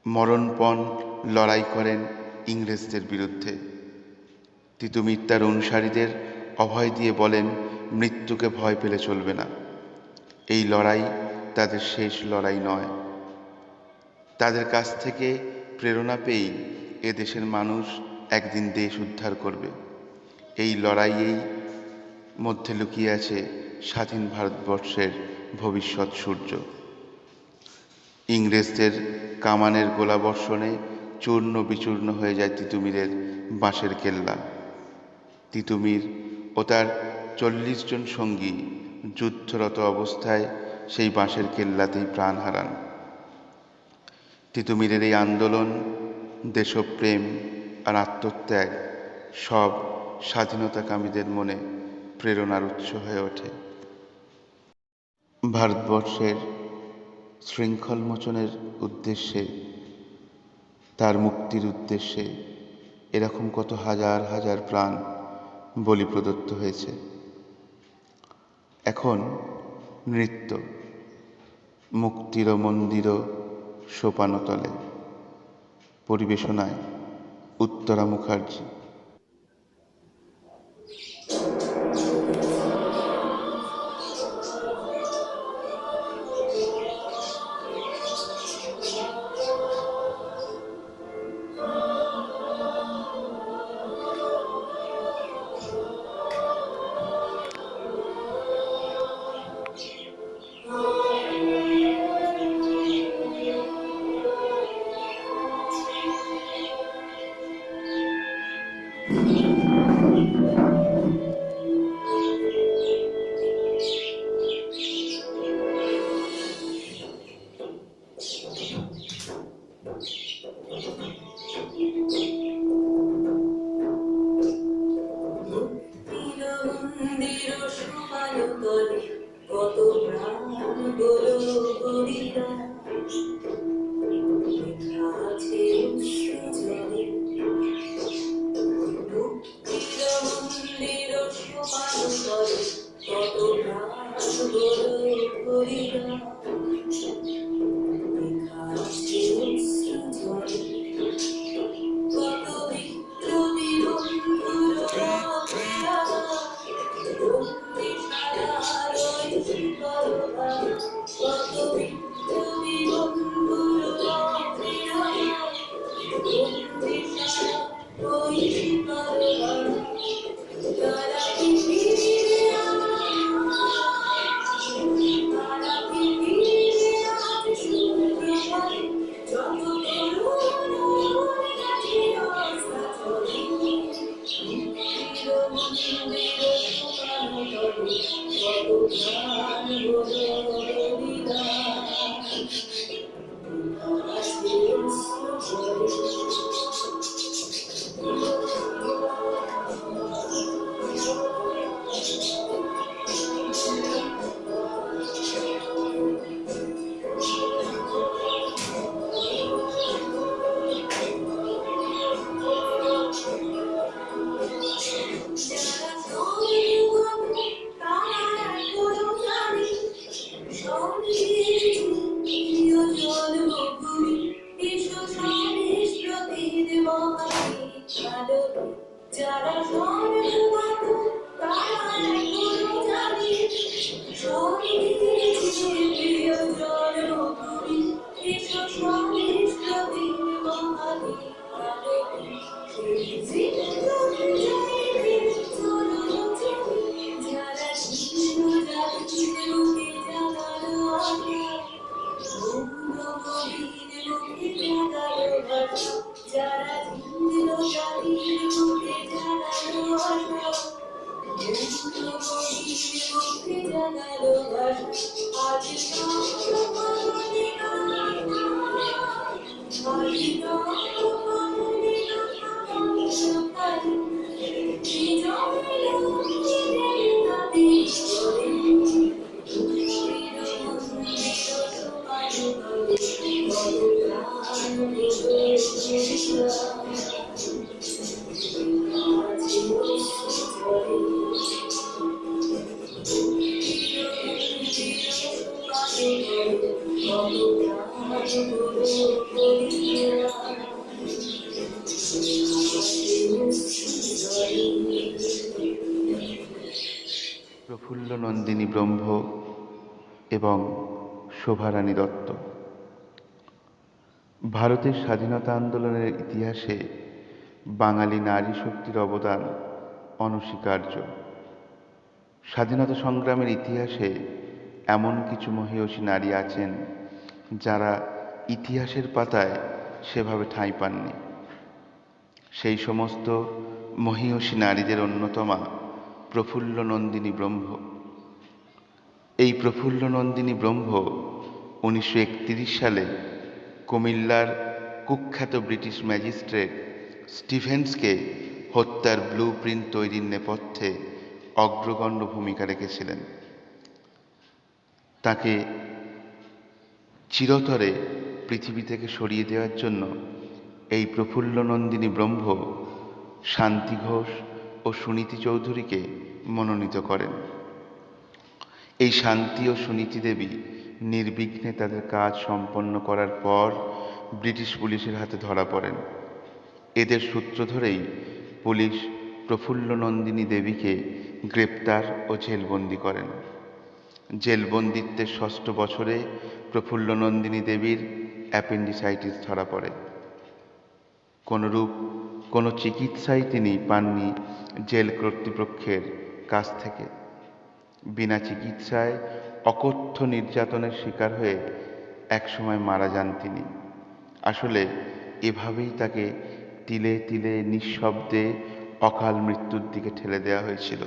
মরণপণ লড়াই করেন ইংরেজদের বিরুদ্ধে। তিতুমীর তার অনুসারীদের অভয় দিয়ে বলেন, মৃত্যুকে ভয় পেলে চলবে না। এই লড়াই তাদের শেষ লড়াই নয়। তাদের কাছ থেকে প্রেরণা পেয়েই এ দেশের মানুষ একদিন দেশ উদ্ধার করবে। এই লড়াইয়েই মধ্যে লুকিয়ে আছে স্বাধীন ভারতবর্ষের ভবিষ্যৎ সূর্য। ইংরেজদের কামানের গোলাবর্ষণে চূর্ণ বিচূর্ণ হয়ে যায় তিতুমীরের বাঁশের কেল্লা। তিতুমীর ও তার 40 জন সঙ্গী যুদ্ধরত অবস্থায় সেই বাঁশের কেল্লাতেই প্রাণ হারান। তিতুমীরের এই আন্দোলন, দেশপ্রেম আর আত্মত্যাগ সব স্বাধীনতাকামীদের মনে প্রেরণার উৎস হয়ে ওঠে। ভারতবর্ষের শৃঙ্খল মোচনের উদ্দেশ্যে, তার মুক্তির উদ্দেশ্যে এরকম কত হাজার হাজার প্রাণ বলি প্রদত্ত হয়েছে। এখন নৃত্য, মুক্তির মন্দির সোপানতলে, পরিবেশনায় উত্তরা মুখার্জি। মন্দির সমান তলে কত প্রাণ বলো গরিরা লেখা আছে অশ্রু জলে মুক্তির মন্দির সমান তলে কত প্রাণ বলো গরিরা লেখা আছে অশ্রু জলে কত বিপ্লবী বন্ধুর রক্তেরা বন্দি সারা রয়েছে করবা কত বিপ্লবী বন্ধুর রক্তেরা বন্দি সারা রয়েছে করবা তারা কি ফিরে তারা কি ফিরে আসবে যত তরুণ কাছে আশা চলে মন্দির মন্দির সমান তলে কত প্রাণ বলো বিদায় আছে অশ্রু যারা সর্বগত তারা এখনো জানে সঙ্গীতের প্রিয় জন্মভূমি এসো সর্বস্বতীর মহাদেব সেই জীবন জয়তে চলো চলো যারা ছিল জাতির মুখে জাগালো আশা বঙ্গবীর মুখে জাগালো ভাষা যারা ছিল জাতির মুখে জাগালো আশা বঙ্গবীর মুখে জাগালো ভাষা আজ রক্তমাননে আজ রক্তমাননে প্রফুল্ল নন্দিনী ব্রহ্ম এবং শোভারানী দত্ত। ভারতের স্বাধীনতা আন্দোলনের ইতিহাসে বাঙালি নারী শক্তির অবদান অনস্বীকার্য। স্বাধীনতা সংগ্রামের ইতিহাসে এমন কিছু মহীয়সী নারী আছেন যারা ইতিহাসের পাতায় সেভাবে ঠাঁই পাননি। সেই সমস্ত মহীয়সী নারীদের অন্যতমা প্রফুল্ল নন্দিনী ব্রহ্ম। এই প্রফুল্ল নন্দিনী ব্রহ্ম 1931 সালে কুমিল্লার কুখ্যাত ব্রিটিশ ম্যাজিস্ট্রেট স্টিভেন্সকে হত্যার ব্লু প্রিন্ট তৈরির নেপথ্যে অগ্রগণ্য ভূমিকা রেখেছিলেন। তাকে চিরতরে পৃথিবী থেকে সরিয়ে দেওয়ার জন্য এই প্রফুল্ল নন্দিনী ব্রহ্ম শান্তি ঘোষ ও সুনীতি চৌধুরীকে মনোনীত করেন। এই শান্তি ও সুনীতি দেবী নির্বিঘ্নে তাদের কাজ সম্পন্ন করার পর ব্রিটিশ পুলিশের হাতে ধরা পড়েন। এদের সূত্র ধরেই পুলিশ প্রফুল্ল নন্দিনী দেবীকে গ্রেপ্তার ও জেলবন্দি করেন। জেলবন্দিত্বের 6ষ্ঠ বছরে প্রফুল্ল নন্দিনী দেবীর অ্যাপেন্ডিসাইটিস ধরা পড়ে। কোনো চিকিৎসাই তিনি পাননি জেল কর্তৃপক্ষের কাছ থেকে। বিনা চিকিৎসায় অকথ্য নির্যাতনের শিকার হয়ে একসময় মারা যান তিনি। আসলে এভাবেই তাকে তিলে তিলে নিঃশব্দে অকাল মৃত্যুর দিকে ঠেলে দেওয়া হয়েছিল।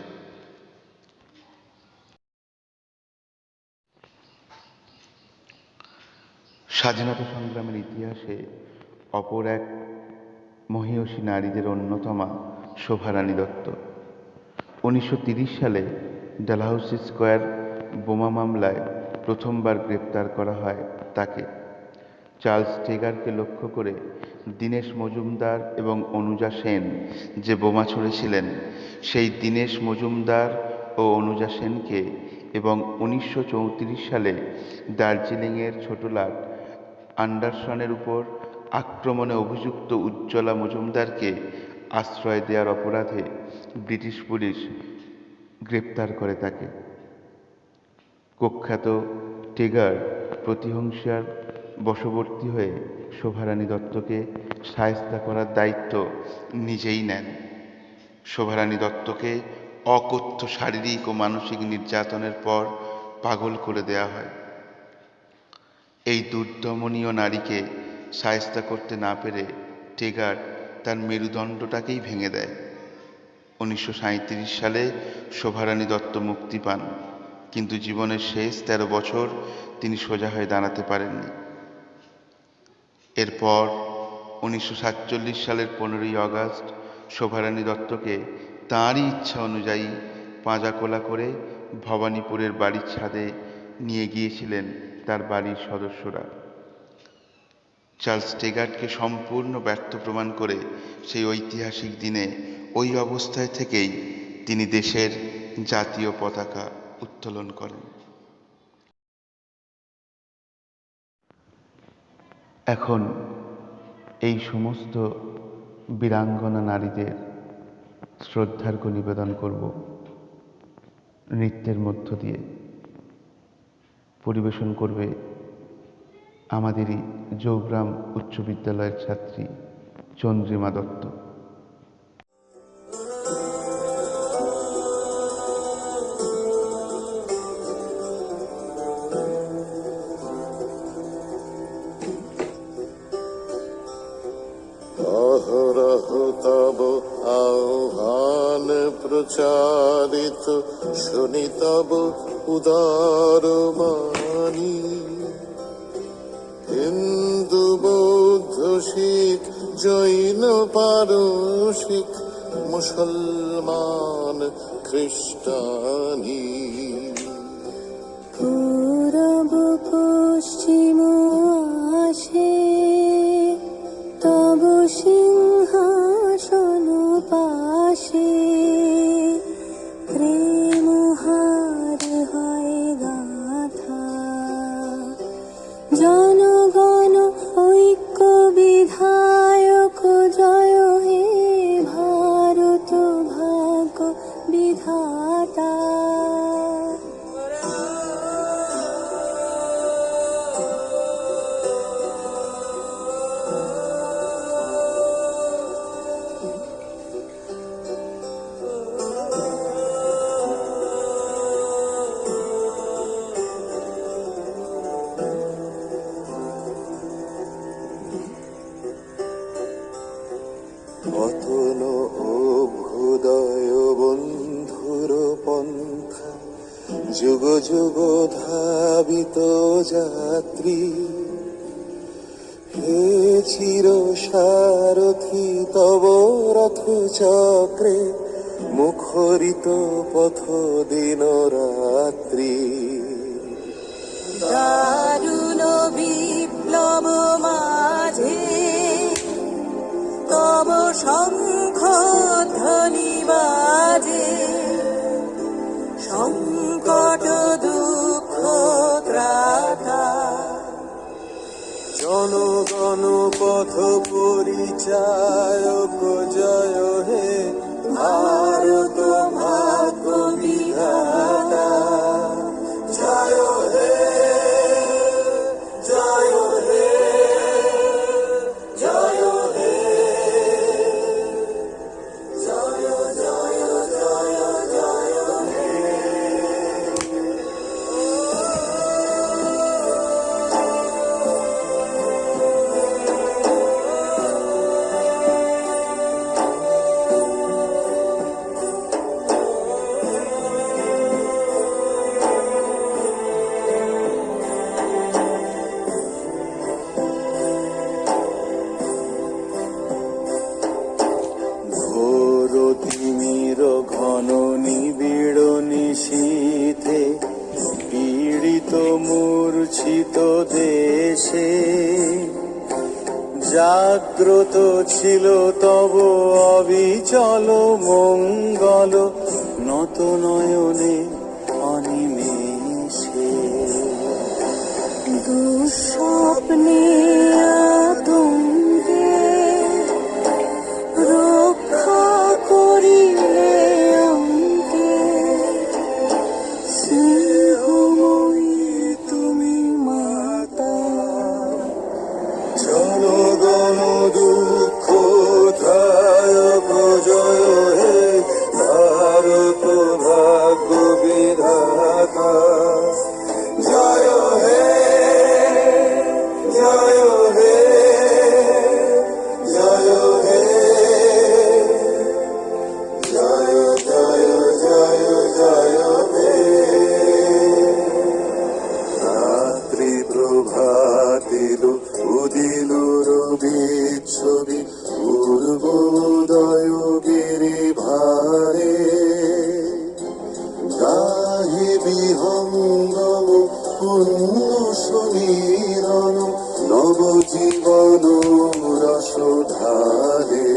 স্বাধীনতা সংগ্রামের ইতিহাসে অপর এক মহীয়সী নারীদের অন্যতমা শোভারানী দত্ত। 1930 সালে ডালহাউসি স্কোয়ার বোমা মামলায় প্রথমবার গ্রেপ্তার করা হয় তাকে। চার্লস টেগারকে লক্ষ্য করে দীনেশ মজুমদার এবং অনুজা সেন যে বোমা ছুঁড়েছিলেন, সেই দীনেশ মজুমদার ও অনুজা সেনকে এবং 1934 সালে দার্জিলিংয়ের ছোটলাট আন্ডারসনের উপর আক্রমণে অভিযুক্ত উজ্জ্বলা মজুমদারকে আশ্রয় দেওয়ার অপরাধে ব্রিটিশ পুলিশ গ্রেপ্তার করে তাকে। কুখ্যাত টেগার প্রতিহিংসার বশবর্তী হয়ে শোভারানী দত্তকে শায়েস্তা করার দায়িত্ব নিজেই নেন। শোভারানী দত্তকে অকথ্য শারীরিক ও মানসিক নির্যাতনের পর পাগল করে দেয়া হয়। এই দুর্দমনীয় নারীকে শায়েস্তা করতে না পেরে টেগার তার মেরুদণ্ডটাকেই ভেঙে দেয়। 1937 সালে শোভারানী দত্ত মুক্তি পান, কিন্তু জীবনের শেষ 13 বছর তিনি সোজা হয়ে দাঁড়াতে পারেননি। এরপর 1947 সালের 15ই আগস্ট শোভারানী দত্তকে তাঁরই ইচ্ছা অনুযায়ী পাঁজাকোলা করে ভবানীপুরের বাড়ির ছাদে নিয়ে গিয়েছিলেন তার বাড়ির সদস্যরা। চার্লস টেগারকে সম্পূর্ণ ব্যর্থ প্রমাণ করে সেই ঐতিহাসিক দিনে ওই অবস্থায় থেকেই তিনি দেশের জাতীয় পতাকা উত্তোলন করেন। এখন এই সমস্ত বীরাঙ্গনা নারীদের শ্রদ্ধার্ঘ্য নিবেদন করব নৃত্যের মধ্য দিয়ে। পরিবেশন করবে আমাদেরই জৌগ্রাম উচ্চ বিদ্যালয়ের ছাত্রী চন্দ্রিমা দত্ত। অহরহ তব আহ্বান প্রচারিত, শুনি তব উদার বাণী। হিন্দু বৌদ্ধ শিখ জৈন পারসিক, মুসলমান খ্রিস্টানি। পূরব পশ্চিম আসে তব সিংহাসন পাশে, প্রেম হার হয় গাথা, জনগণ ঐক্য বিধায়ক জয় হে ভারত ভাগ্য বিধাতা। অতন অভ্যুদয় বন্ধুর পন্থা, যুগ যুগ ধাবিত যাত্রী। হে চির সারথি তব রথ চক্রে, মুখরিত পথ দিন রাত্রি। দারুণ বিপ্লব মাঝে তব শঙ্খ ধ্বনি বাজে, সংকট দুঃখ ত্রাতা। জনগণ পথ পরিচায়ক জয় হে ভারত ভাগ্য বিধাতা। জয় হে, জয় হে, জয় হে, জয় জয় জয় জয় হে। জাগ্রত ছিল তব অবিচল মঙ্গল নত নয়নে অনিমেষে দুঃস্বপ্নে আতঙ্কে রক্ষা করিলে অঙ্কে স্নেহময়ী তুমি মাতা জনগণ দুঃখ ধায়ক জয় হে ভারত ভাগ্য বিধাতা জয় হে জয় হে জয় হে জয় জয় জয় জয় হে রাত্রি প্রভাতিল উদিল রবি ছবি পূর্বোদয় গিরি ভারে গাহি বিহঙ্গম পুণ্য সমীরণ নবজীবন রসধারে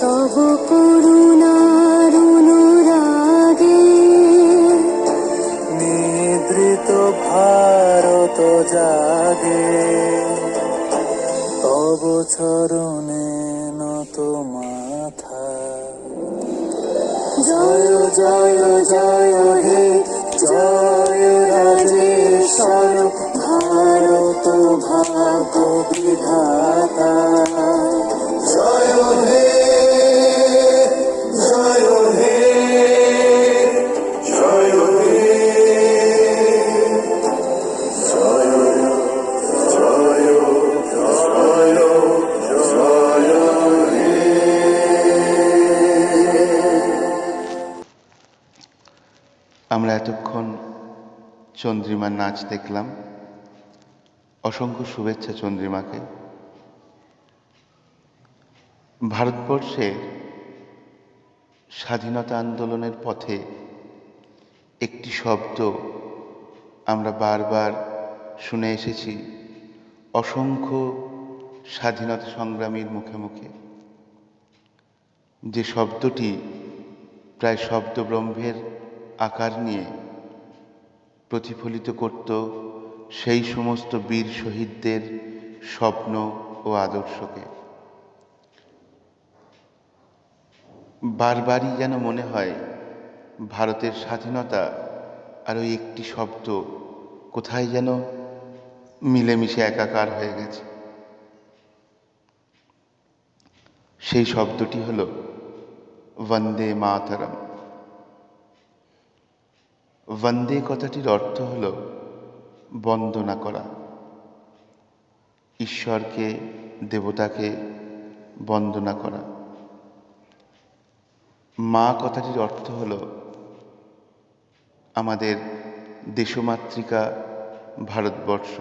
তব করুণার অনুরাগে নিদ্রিত ভারত জাগে তব চরণে নত মাথা জয় জয় জয় হে জয় রাজেশ্বর ভারত ভাগ্য বিধাতা জয় হে জয় হে জয় হে জয় জয় জয় জয় হে আমরা এতক্ষণ চন্দ্রিমার নাচ দেখলাম। অসংখ্য শুভেচ্ছা চন্দ্রিমাকে। ভারতবর্ষের স্বাধীনতা আন্দোলনের পথে একটি শব্দ আমরা বারবার শুনে এসেছি অসংখ্য স্বাধীনতা সংগ্রামীর মুখে মুখে, যে শব্দটি প্রায় শব্দব্রহ্মের আকার নিয়ে প্রতিফলিত করত সেই সমস্ত বীর শহীদদের স্বপ্ন ও আদর্শকে। বারবারই যেন মনে হয় ভারতের স্বাধীনতা আর ওই একটি শব্দ কোথায় যেন মিলেমিশে একাকার হয়ে গেছে। সেই শব্দটি হলো বন্দে মাতরম। বন্দে কথাটির অর্থ হলো বন্দনা করা, ঈশ্বরকে, দেবতাকে বন্দনা করা। মা কথাটির অর্থ হলো আমাদের দেশমাতৃকা ভারতবর্ষ।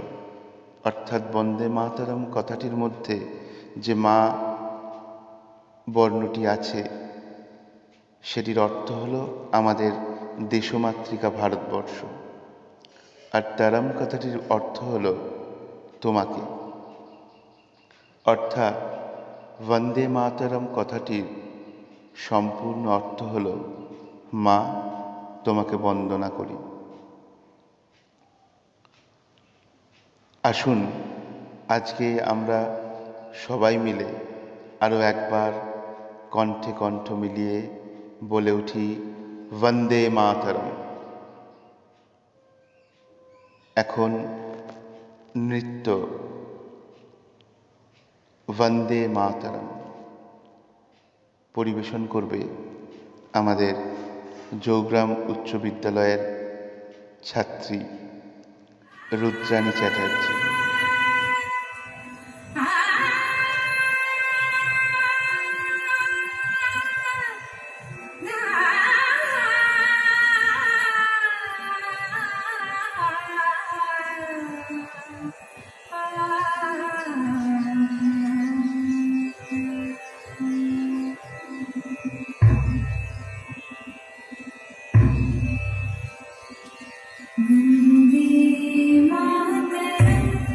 অর্থাৎ বন্দে মাতরম কথাটির মধ্যে যে মা বর্ণটি আছে সেটির অর্থ হলো আমাদের দেশমাতৃকা ভারতবর্ষ। আর তারম কথাটির অর্থ হলো তোমাকে। অর্থাৎ বন্দে মাতরম কথাটির সম্পূর্ণ অর্থ হলো মা, তোমাকে বন্দনা করি। আসুন আজকে আমরা সবাই মিলে আরও একবার কণ্ঠে কণ্ঠ মিলিয়ে বলে উঠি বন্দে মাতরম। এখন নৃত্য বন্দে মাতরম পরিবেশন করবে আমাদের জৌগ্রাম উচ্চ বিদ্যালয়ের ছাত্রী রুদ্রাণী চ্যাটার্জি। Vande Mataram.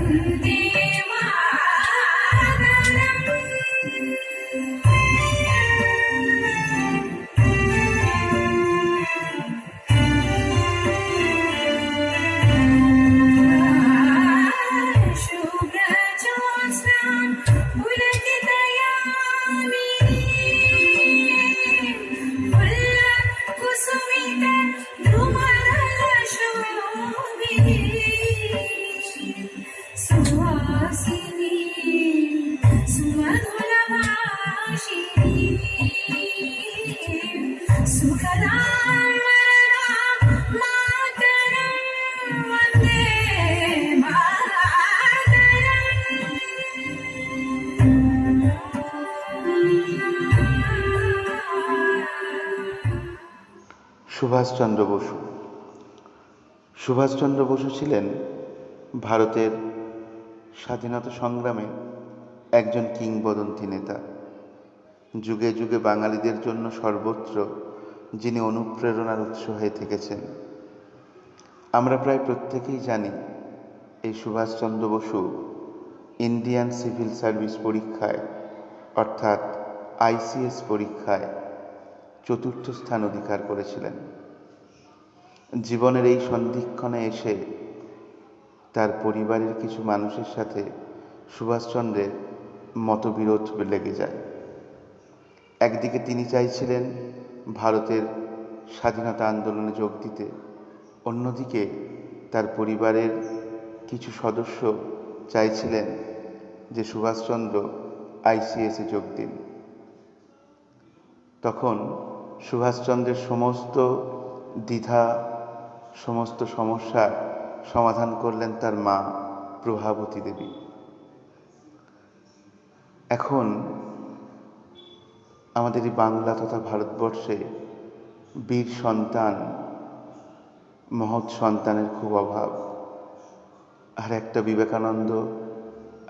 वन्दे मातरम्। शुभ्रज्योत्स्नां पुलकितयामिनीं फुल्लकुसुमितद्रुमदलशोभिनीं सुहासिनीं सुमधुरभाषिणीं सुखदां वरदां मातरं वन्दे সুভাষচন্দ্র বসু। সুভাষচন্দ্র বসু ছিলেন ভারতের স্বাধীনতা সংগ্রামে একজন কিংবদন্তি নেতা। যুগে যুগে বাঙালিদের জন্য সর্বত্র যিনি অনুপ্রেরণার উৎস হয়ে থেকেছেন। আমরা প্রায় প্রত্যেকেই জানি এই Subhash Chandra Bose Indian civil service পরীক্ষায় অর্থাৎ আইসিএস পরীক্ষায় ৪র্থ স্থান অধিকার করেছিলেন। জীবনের এই সন্ধিক্ষণে এসে তার পরিবারের কিছু মানুষের সাথে সুভাষচন্দ্রের মতবিরোধ লেগে যায়। একদিকে তিনি চাইছিলেন ভারতের স্বাধীনতা আন্দোলনে যোগ দিতে, অন্যদিকে তার পরিবারের কিছু সদস্য চাইছিলেন যে সুভাষচন্দ্র আইসিএসে যোগ দিন। তখন সুভাষচন্দ্রের সমস্ত দ্বিধা, সমস্ত সমস্যার সমাধান করলেন তার মা প্রভাবতী দেবী। এখন আমাদের এই বাংলা তথা ভারতবর্ষে বীর সন্তান, মহৎ সন্তানের খুব অভাব। আর একটা বিবেকানন্দ,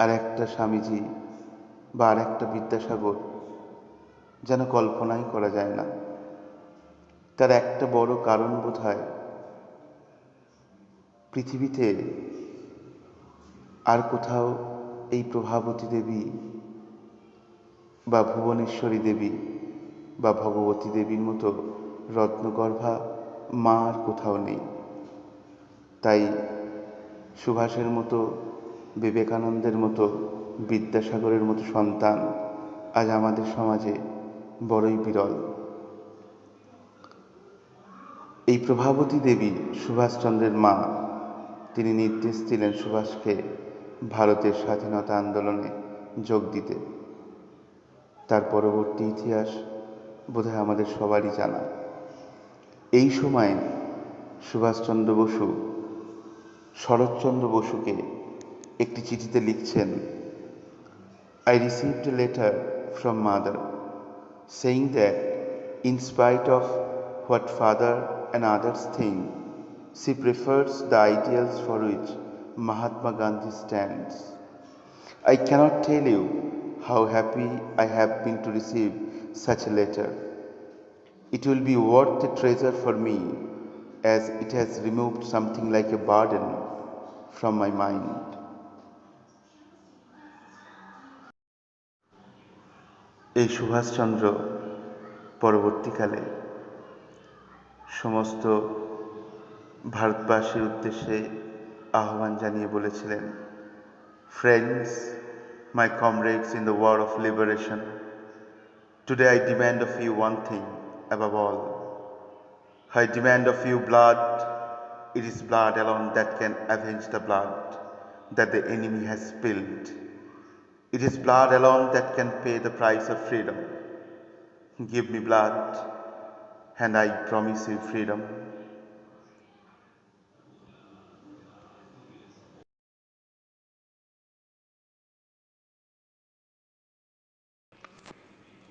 আর একটা স্বামীজি বা আর একটা বিদ্যাসাগর যেন কল্পনাই করা যায় না। তার একটা বড় কারণ বোধহয় পৃথিবীতে আর কোথাও এই প্রভাবতী দেবী বা ভুবনেশ্বরী দেবী বা ভগবতী দেবীর মতো রত্নগর্ভা মা আর কোথাও নেই। তাই সুভাষের মতো, বিবেকানন্দের মতো, বিদ্যাসাগরের মতো সন্তান আজ আমাদের সমাজে বড়ই বিরল। এই প্রভাবতী দেবী সুভাষচন্দ্রের মা, তিনি নির্দেশ দিলেন সুভাষকে ভারতের স্বাধীনতা আন্দোলনে যোগ দিতে। তার পরবর্তী ইতিহাস বোধহয় আমাদের সবারই জানা। এই সময় সুভাষচন্দ্র বসু শরৎচন্দ্র বসুকে একটি চিঠিতে লিখছেন, I received a letter from mother saying that in spite of what father and others think, she prefers the ideals for which Mahatma Gandhi stands. I cannot tell you how happy I have been to receive such a letter. It will be worth a treasure for me, as it has removed something like a burden from my mind. এই সুভাষচন্দ্র পরবর্তীকালে সমস্ত ভারতবাসীর উদ্দেশ্যে আহ্বান জানিয়ে বলেছিলেন, Friends, my comrades in the war of liberation, today I demand of you one thing above all. I demand of you blood. It is blood alone that can avenge the blood that the enemy has spilled. It is blood alone that can pay the price of freedom. Give me blood, and I promise you freedom.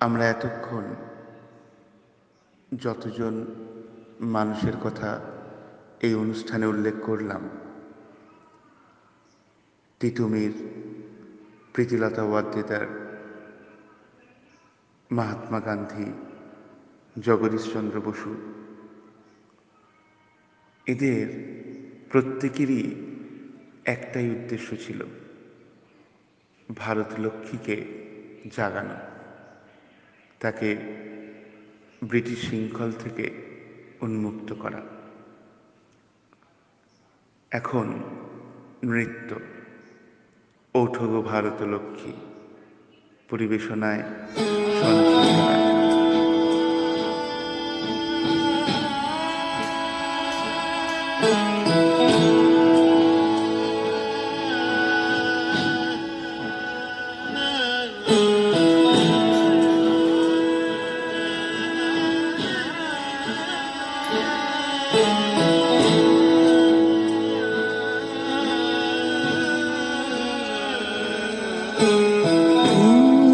আমরা এতক্ষণ যতজন মানুষের কথা এই অনুষ্ঠানে উল্লেখ করলাম, তিতুমির, প্রীতিলতা ওয়াদ্দেদার, মহাত্মা গান্ধী, জগদীশচন্দ্র বসু, এদের প্রত্যেকেরই একটাই উদ্দেশ্য ছিল, ভারত লক্ষ্মীকে জাগানো, তাকে ব্রিটিশ শৃঙ্খল থেকে উন্মুক্ত করা। এখন নৃত্য ওঠো গো ভারত লক্ষ্মী পরিবেশনায় সঞ্চিতা।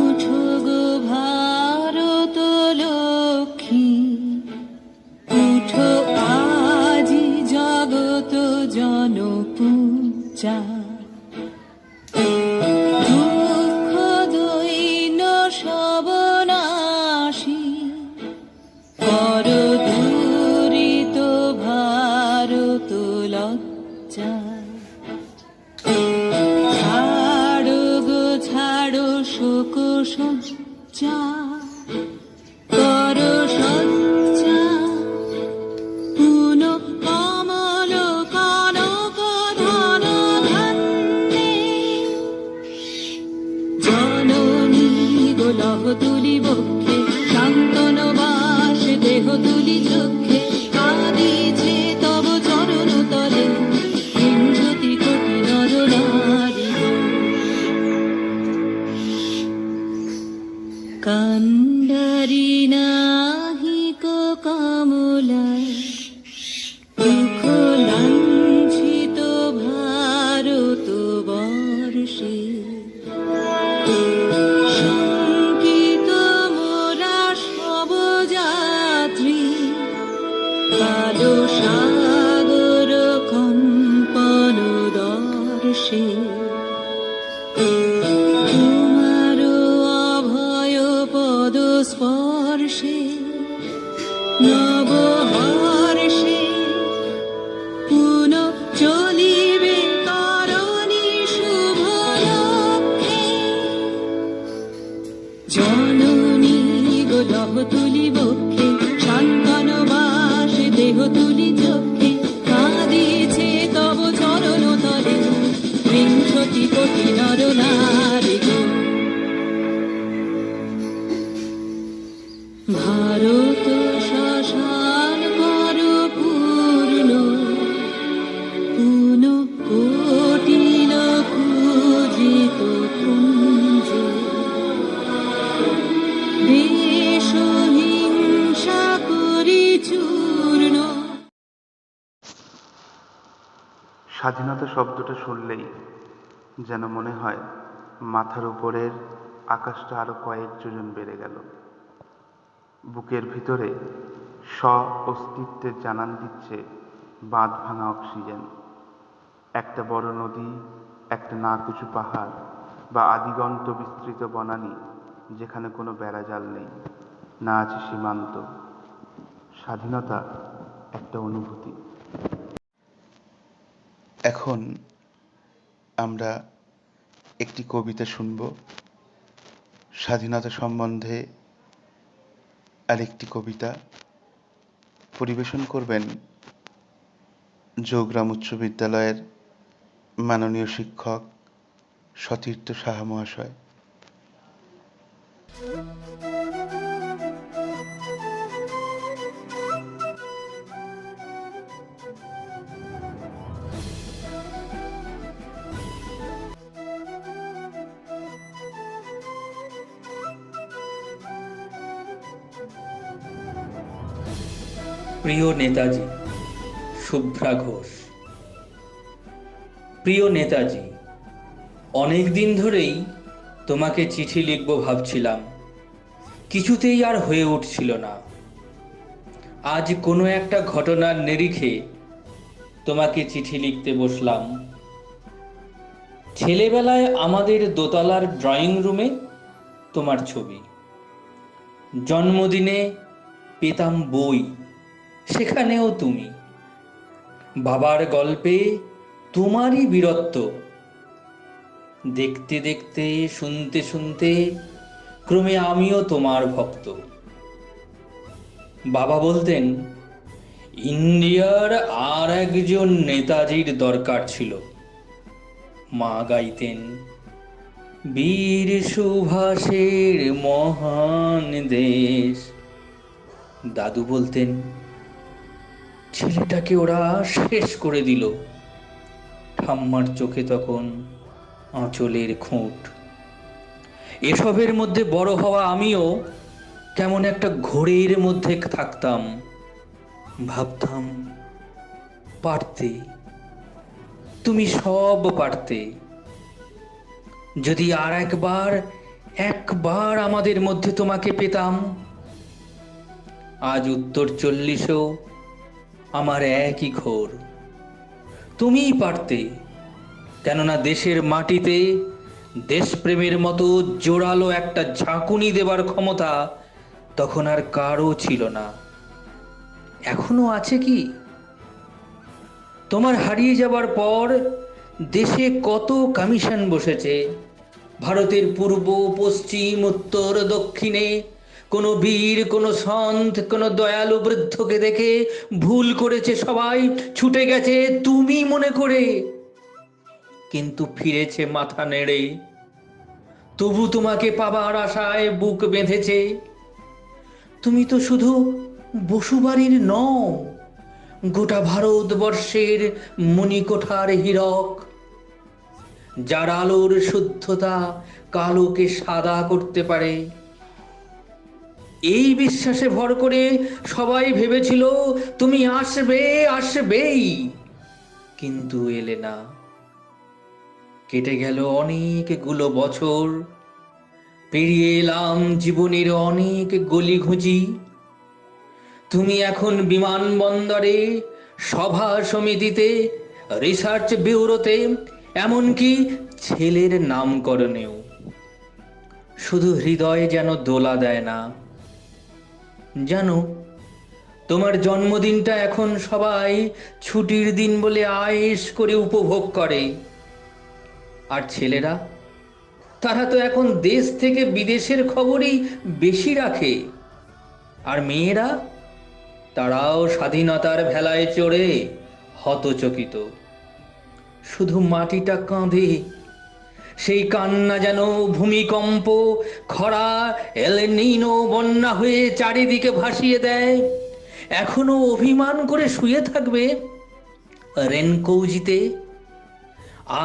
উঠো গো ভারত লক্ষ্মী, উঠো আজি জগত জনপূজা। দুঃখ দৈন্য সব নাশী, কর দূরিত ভারত লজ্জা। ছাড়ো গো ছাড়ো শোক সজ্জা, কর সজ্জা। পুন কমল কনক ধন ধান্যে, জননী গো লহ তুলি বক্ষে, শান্তন বাস দেহ তুলি চক্ষে। কাঁদিছে তব চরণ তলে, বিংশতি কোটি নর নারী গো। কান্ডারি নাহিক কমলা, দুঃখ লাঞ্ছিত ভারত বর্ষে। শঙ্কিত মোরা সব যাত্রী, কালো সাগর কম্পন দর্শে। তোমার অভয় পদ স্পর্শে, নব হর্ষে। পুন চলিবে তরণী শুভ লক্ষ্যে, জননী গো লহ তুলি বক্ষে, শান্তন বাস দেহ তুলি চক্ষে। কাঁদিছে তব চরণ তলে, বিংশতি কোটি নর নারী গো। ভারত শ্মশান কর পূর্ণ, পুন কোটিল পূজিত কুঞ্জ। দেশ হিংসা করি চূর্ণ। স্বাধীনতা শব্দটা শুনলেই যেন মনে হয় মাথার উপরের আকাশটা আরো কয়েক যোজন বেড়ে গেল। বুকের ভিতরে স্ব অস্তিত্বের জানান দিচ্ছে বাঁধ ভাঙা অক্সিজেন। একটা বড় নদী, একটা নাকুচু পাহাড় বা আদিগন্ত বিস্তৃত বনানী, যেখানে কোনো বেড়াজাল নেই, না আছে সীমান্ত। স্বাধীনতা একটা অনুভূতি। এখন আমরা একটি কবিতা শুনব। স্বাধীনতা সম্বন্ধে আরেকটি কবিতা পরিবেশন করবেন যোগরাম উচ্চ বিদ্যালয়ের মাননীয় শিক্ষক সতীর্থ সাহা মহাশয়। প্রিয় নেতাজি শুভ্রা ঘোষ। প্রিয় নেতাজি, অনেক দিন ধরেই তোমাকে চিঠি লিখব ভাবছিলাম, কিছুতেই আর হয়ে উঠছিল না। আজ কোনো একটা ঘটনার নিরিখে তোমাকে চিঠি লিখতে বসলাম। ছেলেবেলায় আমাদের দোতলার ড্রয়িং রুমে তোমার ছবি, জন্মদিনে পেতাম বই, সেখানেও তুমি। বাবার গল্পে তোমারই বীরত্ব দেখতে দেখতে, শুনতে শুনতে ক্রমে আমিও তোমার ভক্ত। বাবা বলতেন ইন্ডিয়ার আর একজন নেতাজির দরকার ছিল। মা গাইতেন বীর সুভাষের মহান দেশ। দাদু বলতেন ছেলেটাকে ওরা শেষ করে দিল। ঠাম্মার চোখে তখন আঁচলের খুঁট। এসবের মধ্যে বড় হওয়া আমিও কেমন একটা ঘোরের মধ্যে থাকতাম। ভাবতাম পারতে, তুমি সব পারতে। যদি আর একবার আমাদের মধ্যে তোমাকে পেতাম। আজ উত্তর 40-এও আমার একই ঘোর। তুমিই পারতে, কেননা দেশের মাটিতে দেশপ্রেমের মতো জোরালো একটা ঝাঁকুনি দেবার ক্ষমতা তখন আর কারও ছিল না। এখনো আছে কি? তোমার হারিয়ে যাবার পর দেশে কত কমিশন বসেছে। ভারতের পূর্ব, পশ্চিম, উত্তর, দক্ষিণে কোনো বীর, কোনো সন্ত, কোনো দয়ালু বৃদ্ধকে দেখে ভুল করেছে সবাই, ছুটে গেছে তুমি মনে করে, কিন্তু ফিরেছে মাথা নেড়ে। তবু তোমাকে পাবার আশায় বুক বেঁধেছে। তুমি তো শুধু বসুবাড়ির নও, গোটা ভারতবর্ষের মণিকোঠার হীরক, যার আলোর শুদ্ধতা কালোকে সাদা করতে পারে। এই বিশ্বাসে ভর করে সবাই ভেবেছিল তুমি আসবেই, কিন্তু এলে না। কেটে গেল অনেকগুলো বছর, পেরিয়ে এলাম জীবনের অনেক গলি ঘুঁচি। তুমি এখন বিমানবন্দরে, সভা সমিতিতে, রিসার্চ ব্যুরোতে, এমনকি ছেলের নামকরণেও। শুধু হৃদয় যেন দোলা দেয় না। জানো, তোমার জন্মদিনটা এখন সবাই ছুটির দিন বলে আয়েশ করে উপভোগ করে। আর ছেলেরা, তারা তো এখন দেশ থেকে বিদেশের খবরই বেশি রাখে। আর মেয়েরা, তারাও স্বাধীনতার ভেলায় চড়ে হতচকিত। শুধু মাটিটা কাঁদে, সেই কান্না যেন ভূমিকম্প, খরা, এল নিনো বন্যা হয়ে চারিদিকে ভাসিয়ে দেয়। এখনো অভিমান করে শুয়ে থাকবে রেনকৌজিতে।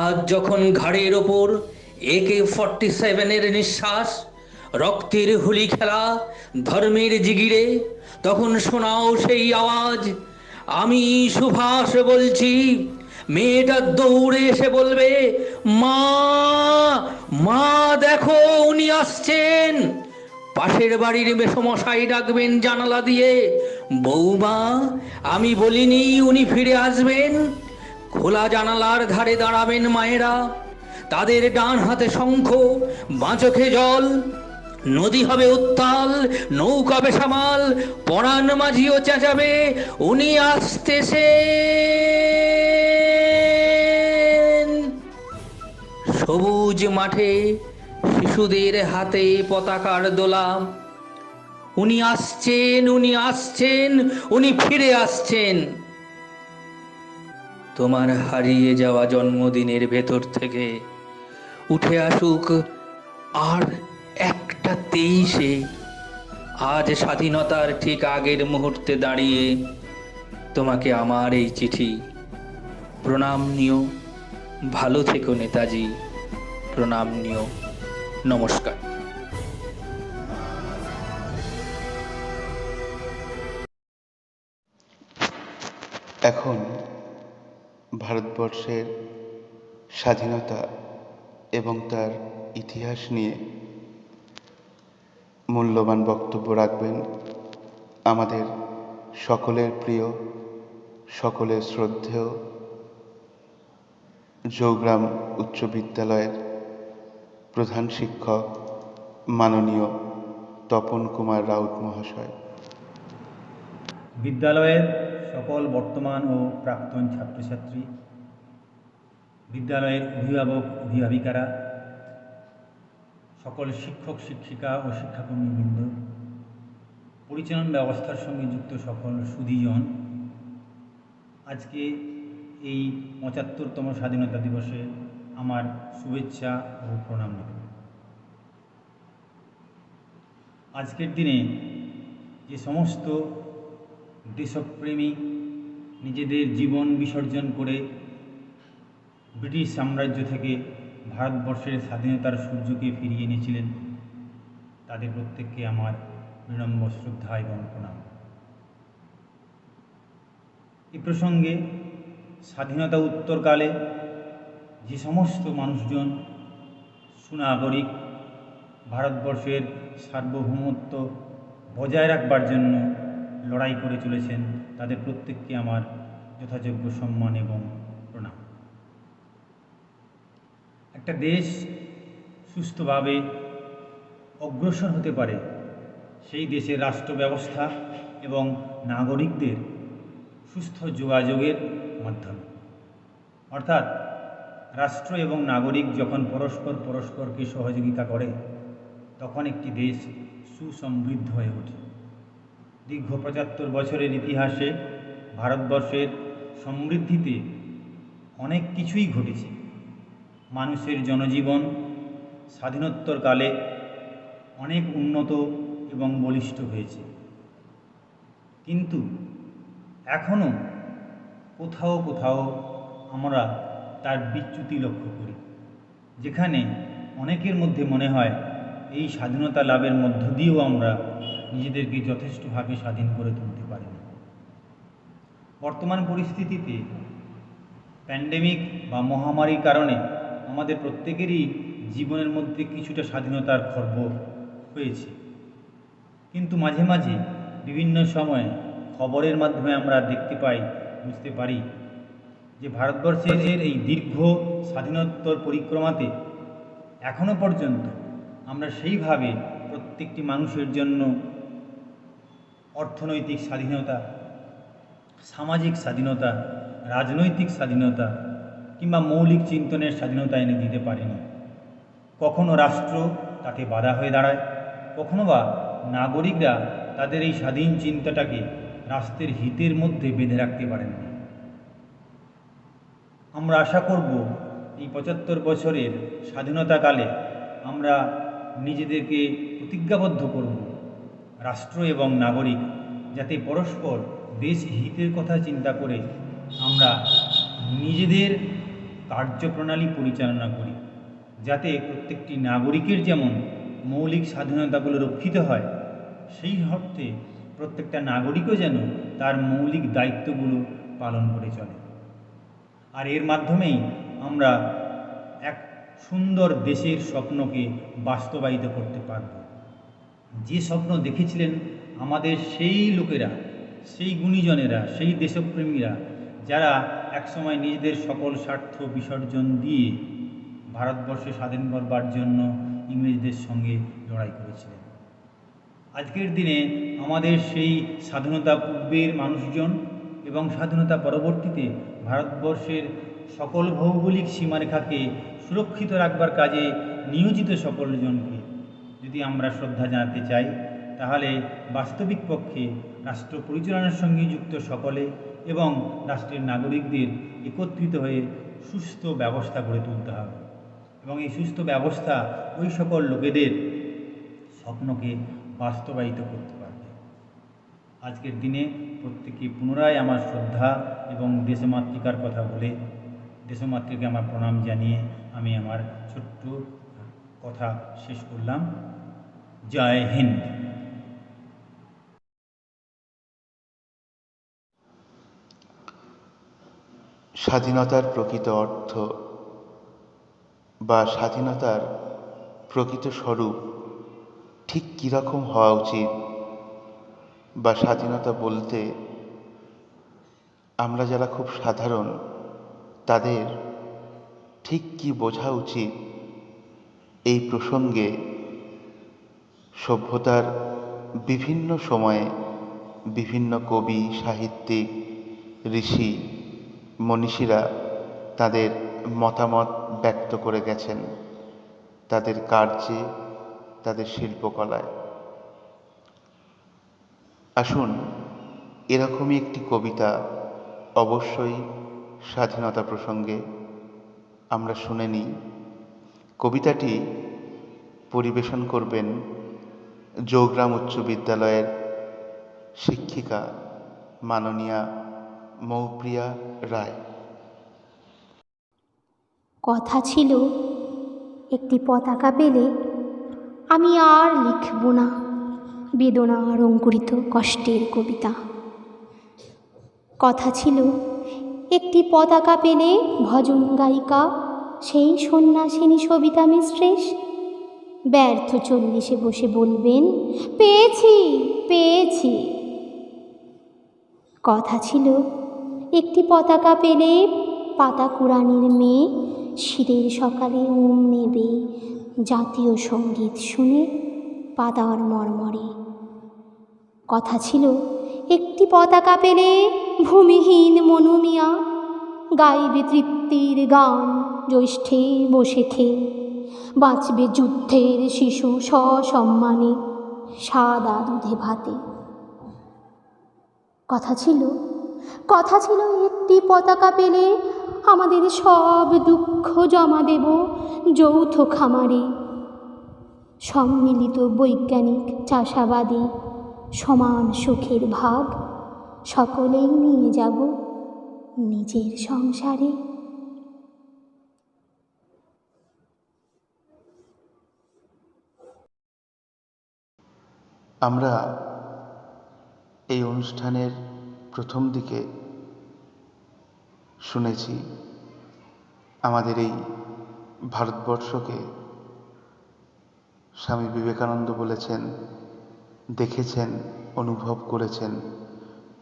আজ যখন ঘাড়ের ওপর AK-47 নিঃশ্বাস, রক্তের হোলি খেলা, ধর্মের জিগিরে, তখন শোনাও সেই আওয়াজ, আমি সুভাষ বলছি। মেয়েটা দৌড়ে এসে বলবে, মা মা দেখো উনি আসছেন। পাশের বাড়ির মেসোমশাই ডাকবেন জানালা দিয়ে, বৌমা আমি বলিনি উনি ফিরে আসবেন। খোলা জানালার ধারে দাঁড়াবেন মায়েরা, তাদের ডান হাতে শঙ্খ, বাঁ চোখে জল। নদী হবে উত্তাল, নৌকা বেসামাল, পরাণ মাঝিও চেঁচাবে, উনি আসতেছেন। সবুজ মাঠে শিশুদের হাতে পতাকার দোলা, উনি আসছেন, উনি আসছেন, উনি ফিরে আসছেন। তোমার হারিয়ে যাওয়া জন্মদিনের ভেতর থেকে উঠে আসুক আর একটা 23-এ। আজ স্বাধীনতার ঠিক আগের মুহূর্তে দাঁড়িয়ে তোমাকে আমার এই চিঠি। প্রণাম নিও, ভালো থেকো নেতাজি, প্রণাম নিও, নমস্কার। এখন ভারতবর্ষের স্বাধীনতা এবং তার ইতিহাস নিয়ে মূল্যবান বক্তব্য রাখবেন আমাদের সকলের প্রিয়, সকলের শ্রদ্ধেয় জৌগ্রাম উচ্চ বিদ্যালয়ের প্রধান শিক্ষক মাননীয় তপন কুমার রাউত মহাশয়। বিদ্যালয়ের সকল বর্তমান ও প্রাক্তন ছাত্রছাত্রী, বিদ্যালয়ের অভিভাবক অভিভাবিকারা, সকল শিক্ষক শিক্ষিকা ও শিক্ষাকর্মীবৃন্দ, পরিচালন ব্যবস্থার সঙ্গে যুক্ত সকল সুধীজন, আজকে এই ৭৫তম স্বাধীনতা দিবসে আমার শুভেচ্ছা ও প্রণাম নেবেন। আজকের দিনে যে সমস্ত দেশপ্রেমী নিজেদের জীবন বিসর্জন করে ব্রিটিশ সাম্রাজ্য থেকে ভারতবর্ষের স্বাধীনতার সূর্যকে ফিরিয়ে এনেছিলেন, তাদের প্রত্যেককে আমার বিনম্র শ্রদ্ধা এবং প্রণাম। এ প্রসঙ্গে স্বাধীনতা উত্তরকালে যে সমস্ত মানুষজন সুনাগরিক ভারতবর্ষের সার্বভৌমত্ব বজায় রাখবার জন্য লড়াই করে চলেছেন, তাদের প্রত্যেককে আমার যথাযোগ্য সম্মান এবং প্রণাম। একটা দেশ সুস্থভাবে অগ্রসর হতে পারে সেই দেশের রাষ্ট্র ব্যবস্থা এবং নাগরিকদের সুস্থ যোগাযোগের মাধ্যমে। অর্থাৎ রাষ্ট্র এবং নাগরিক যখন পরস্পরকে সহযোগিতা করে, তখন একটি দেশ সুসমৃদ্ধ হয়ে ওঠে। দীর্ঘ ৭৫ বছরের ইতিহাসে ভারতবর্ষের সমৃদ্ধিতে অনেক কিছুই ঘটেছে। মানুষের জনজীবন স্বাধীনোত্তরকালে অনেক উন্নত এবং বলিষ্ঠ হয়েছে, কিন্তু এখনও কোথাও কোথাও আমরা তার বিচ্যুতি লক্ষ্য করি, যেখানে অনেকের মধ্যে মনে হয় এই স্বাধীনতা লাভের মধ্য দিয়েও আমরা নিজেদেরকে যথেষ্টভাবে স্বাধীন করে তুলতে পারিনি। বর্তমান পরিস্থিতিতে প্যান্ডেমিক বা মহামারীর কারণে আমাদের প্রত্যেকেরই জীবনের মধ্যে কিছুটা স্বাধীনতার খর্ব হয়েছে, কিন্তু মাঝে মাঝে বিভিন্ন সময়ে খবরের মাধ্যমে আমরা দেখতে পাই, বুঝতে পারি যে ভারতবর্ষের এই দীর্ঘ স্বাধীনোত্তর পরিক্রমাতে এখনও পর্যন্ত আমরা সেইভাবে প্রত্যেকটি মানুষের জন্য অর্থনৈতিক স্বাধীনতা, সামাজিক স্বাধীনতা, রাজনৈতিক স্বাধীনতা কিংবা মৌলিক চিন্তনের স্বাধীনতা এনে দিতে পারেনি। কখনো রাষ্ট্র তাতে বাধা হয়ে দাঁড়ায়, কখনো বা নাগরিকরা তাদের এই স্বাধীন চিন্তাটাকে রাষ্ট্রের হিতের মধ্যে বেঁধে রাখতে পারেননি। আমরা আশা করব এই ৭৫ বছরের স্বাধীনতাকালে আমরা নিজেদেরকে প্রতিজ্ঞাবদ্ধ করব, রাষ্ট্র এবং নাগরিক যাতে পরস্পর দেশ হিতের কথা চিন্তা করে আমরা নিজেদের কার্যপ্রণালী পরিচালনা করি, যাতে প্রত্যেকটি নাগরিকের যেমন মৌলিক স্বাধীনতাগুলো রক্ষিত হয়, সেই অর্থে প্রত্যেকটা নাগরিকও যেন তার মৌলিক দায়িত্বগুলো পালন করে চলে। আর এর মাধ্যমেই আমরা এক সুন্দর দেশের স্বপ্নকে বাস্তবায়িত করতে পারব। যে স্বপ্ন দেখেছিলেন আমাদের সেই লোকেরা, সেই গুণীজনেরা, সেই দেশপ্রেমীরা, যারা একসময় নিজেদের সকল স্বার্থ বিসর্জন দিয়ে ভারতবর্ষে স্বাধীন করবার জন্য ইংরেজদের সঙ্গে লড়াই করেছিলেন। আজকের দিনে আমাদের সেই স্বাধীনতা পূর্বের মানুষজন এবং স্বাধীনতা পরবর্তীতে ভারতবর্ষের সকল ভৌগোলিক সীমারেখাকে সুরক্ষিত রাখবার কাজে নিয়োজিত সকলজনকে যদি আমরা শ্রদ্ধা জানাতে চাই, তাহলে বাস্তবিক পক্ষে রাষ্ট্র পরিচালনার সঙ্গে যুক্ত সকলে এবং রাষ্ট্রের নাগরিকদের একত্রিত হয়ে সুস্থ ব্যবস্থা গড়ে তুলতে হবে এবং এই সুস্থ ব্যবস্থা ওই সকল লোকেদের স্বপ্নকে বাস্তবায়িত করতে পারবে। আজকের দিনে প্রত্যেকে পুনরায় আমার শ্রদ্ধা এবং দেশমাতৃকার কথা বলে, দেশমাতৃকে আমার প্রণাম জানিয়ে আমি আমার ছোট্ট কথা শেষ করলাম। জয় হিন্দ। স্বাধীনতার প্রকৃত অর্থ বা স্বাধীনতার প্রকৃত স্বরূপ ঠিক কীরকম হওয়া উচিত, বা স্বাধীনতা বলতে আমরা যারা খুব সাধারণ তাদের ঠিক কী বোঝা উচিত, এই প্রসঙ্গে সভ্যতার বিভিন্ন সময়ে বিভিন্ন কবি, সাহিত্যিক, ঋষি, মনীষীরা তাদের মতামত ব্যক্ত করে গেছেন তাদের কার্যে, তাদের শিল্পকলায়। আসুন এরকমই একটি কবিতা অবশ্যই স্বাধীনতা প্রসঙ্গে আমরা শুনে নিই। কবিতাটি পরিবেশন করবেন জৌগ্রাম উচ্চ বিদ্যালয়ের শিক্ষিকা মাননীয়া মৌপ্রিয়া রায়। কথা ছিল একটি পতাকা পেলে আমি আর লিখব না বেদনার অঙ্কুরিত কষ্টের কবিতা। কথা ছিল একটি পতাকা পেলে ভজন গায়িকা সেই সন্ন্যাসিনী সবিতা মিস্ট্রেস ব্যর্থ 40-এ বসে বলবেন পেয়েছি পেয়েছি। কথা ছিল একটি পতাকা পেলে পাতা কুড়ানির মেয়ে শীতের সকালে নেবে জাতীয় সঙ্গীত শুনে পাতার মর্মরে। কথা ছিল একটি পতাকা পেলে ভূমিহীন মনুমিয়া গাইবে তৃপ্তির গান জ্যৈষ্ঠে বসে খেয়ে, বাঁচবে যুদ্ধের শিশু সসম্মানে সাদা দুধে ভাতে। কথা ছিল একটি পতাকা পেলে আমাদের সব দুঃখ জমা দেব যৌথ খামারে, সম্মিলিত বৈজ্ঞানিক চাষাবাদে সমান সুখের ভাগ সকলেই নিয়ে যাব নিজের সংসারে। আমরা এই অনুষ্ঠানের প্রথম দিকে শুনেছি আমাদের এই ভারতবর্ষকে স্বামী বিবেকানন্দ বলেছেন, দেখেছেন, অনুভব করেছেন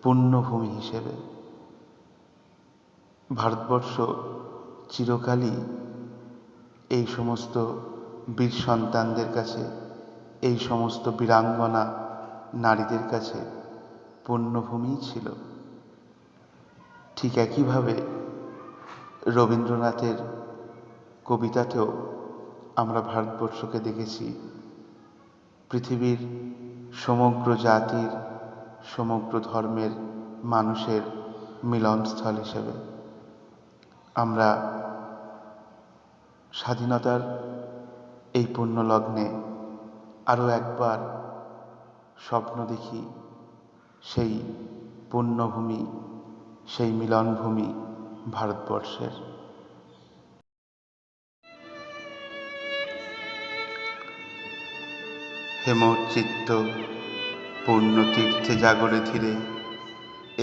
পুণ্যভূমি হিসেবে। ভারতবর্ষ চিরকালই এই সমস্ত বীর সন্তানদের কাছে, এই সমস্ত বীরাঙ্গনা নারীদের কাছে পুণ্যভূমিই ছিল। ঠিক একইভাবে রবীন্দ্রনাথের কবিতাতেও আমরা ভারতবর্ষকে দেখেছি পৃথিবীর সমগ্র জাতির, সমগ্র ধর্মের মানুষের মিলনস্থল হিসেবে। আমরা স্বাধীনতার এই পুণ্যলগ্নে আরও একবার স্বপ্ন দেখি সেই পুণ্যভূমি, সেই মিলনভূমি ভারতবর্ষের। হেমচিত্ত পুণ্যতীর্থে জাগরে ধীরে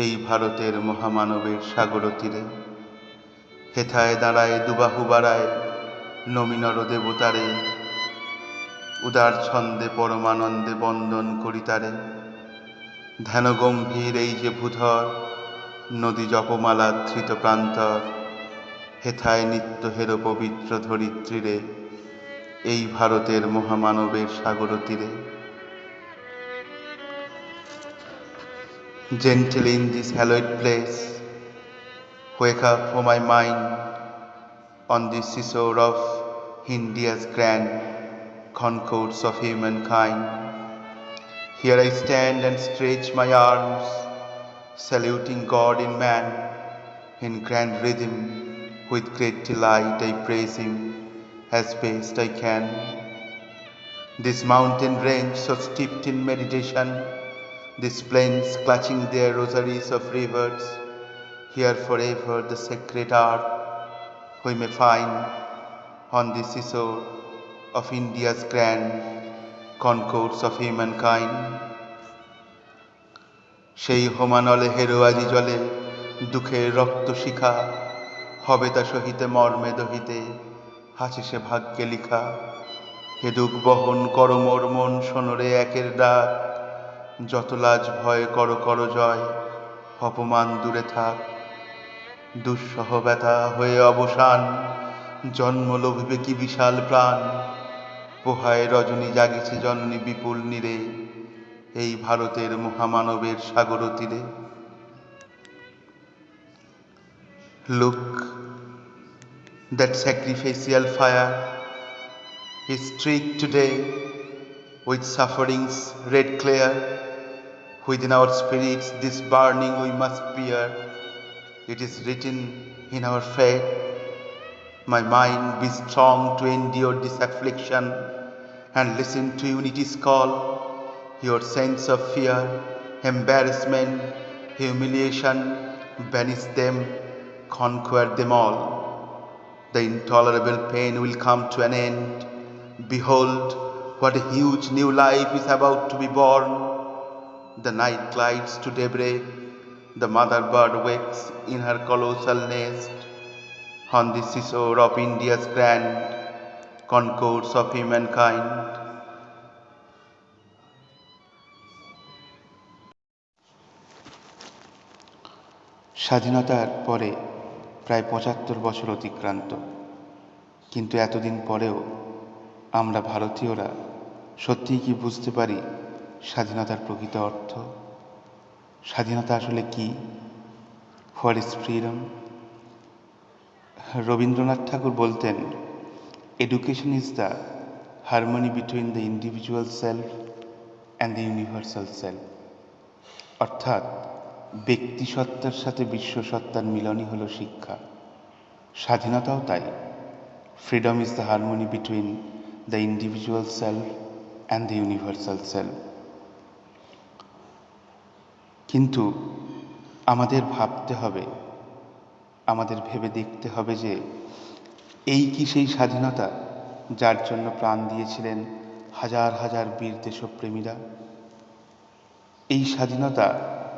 এই ভারতের মহামানবের সাগর তীরে, হেথায় দাঁড়ায় দুবাহু বাড়ায় নমিনর দেবতারে, উদার ছন্দে পরমানন্দে বন্দন করি তারে। ধ্যান গম্ভীর এই যে ভূধর নদী জপমালা ধৃত প্রান্তর, হেথায় নিত্য হেরো পবিত্র ধরিত্রীরে এই ভারতের মহামানবের সাগর তীরে। Gentle in this hallowed place, wake up for my mind on the seashore of India's grand concourse of humankind. Here I stand and stretch my arms, saluting God in man. In grand rhythm, with great delight I praise Him as best I can. This mountain range so steeped in meditation, these plains clutching their rosaries of rivers, here forever the sacred earth we may find on the seashore of India's grand concourse of humankind. সেই হোমানলে হেরোয়াজি জলে দুঃখের রক্ত শিখা, হবে তা সহিতে মর্মে দহিতে, আছে সে ভাগ্যে লিখা। হে দুঃখ বহন করো মোর মন শোনরে একের ডাক, যত লাজ ভয় করো করো জয়, অপমান দূরে থাক। দুঃসহ ব্যথা হয়ে অবসান, জন্ম লোভিবে কি বিশাল প্রাণ, পোহায় রজনী জাগিছে জননী বিপুল নীরে এই ভারতের মহামানবের সাগর তীরে। Look, That sacrificial fire is streaked today with suffering's red glare. Within our spirits this burning we must bear. It is written in our fate. My mind, be strong to endure this affliction and listen to unity's call. Your sense of fear, embarrassment, humiliation, banish them, conquer them all. The intolerable pain will come to an end. Behold, what a huge new life is about to be born. The night glides to daybreak. The mother bird wakes in her colossal nest. On the seashore of India's grand concourse of humankind. স্বাধীনতার পরে প্রায় ৭৫ বছর অতিক্রান্ত, কিন্তু এতদিন পরেও আমরা ভারতীয়রা সত্যিই কি বুঝতে পারি স্বাধীনতার প্রকৃত অর্থ? স্বাধীনতা আসলে কি? What is freedom? Rabindranath Tagore বলতেন, education is the harmony between the individual self and the universal self. অর্থাৎ ব্যক্তিসত্তার সাথে বিশ্বসত্তার মিলনই হলো শিক্ষা। স্বাধীনতাও তাই। Freedom is the harmony between the individual self and the universal self. কিন্তু আমাদের ভাবতে হবে, আমাদের ভেবে দেখতে হবে যে এই কি সেই স্বাধীনতা যার জন্য প্রাণ দিয়েছিলেন হাজার হাজার বীর দেশপ্রেমীরা? এই স্বাধীনতা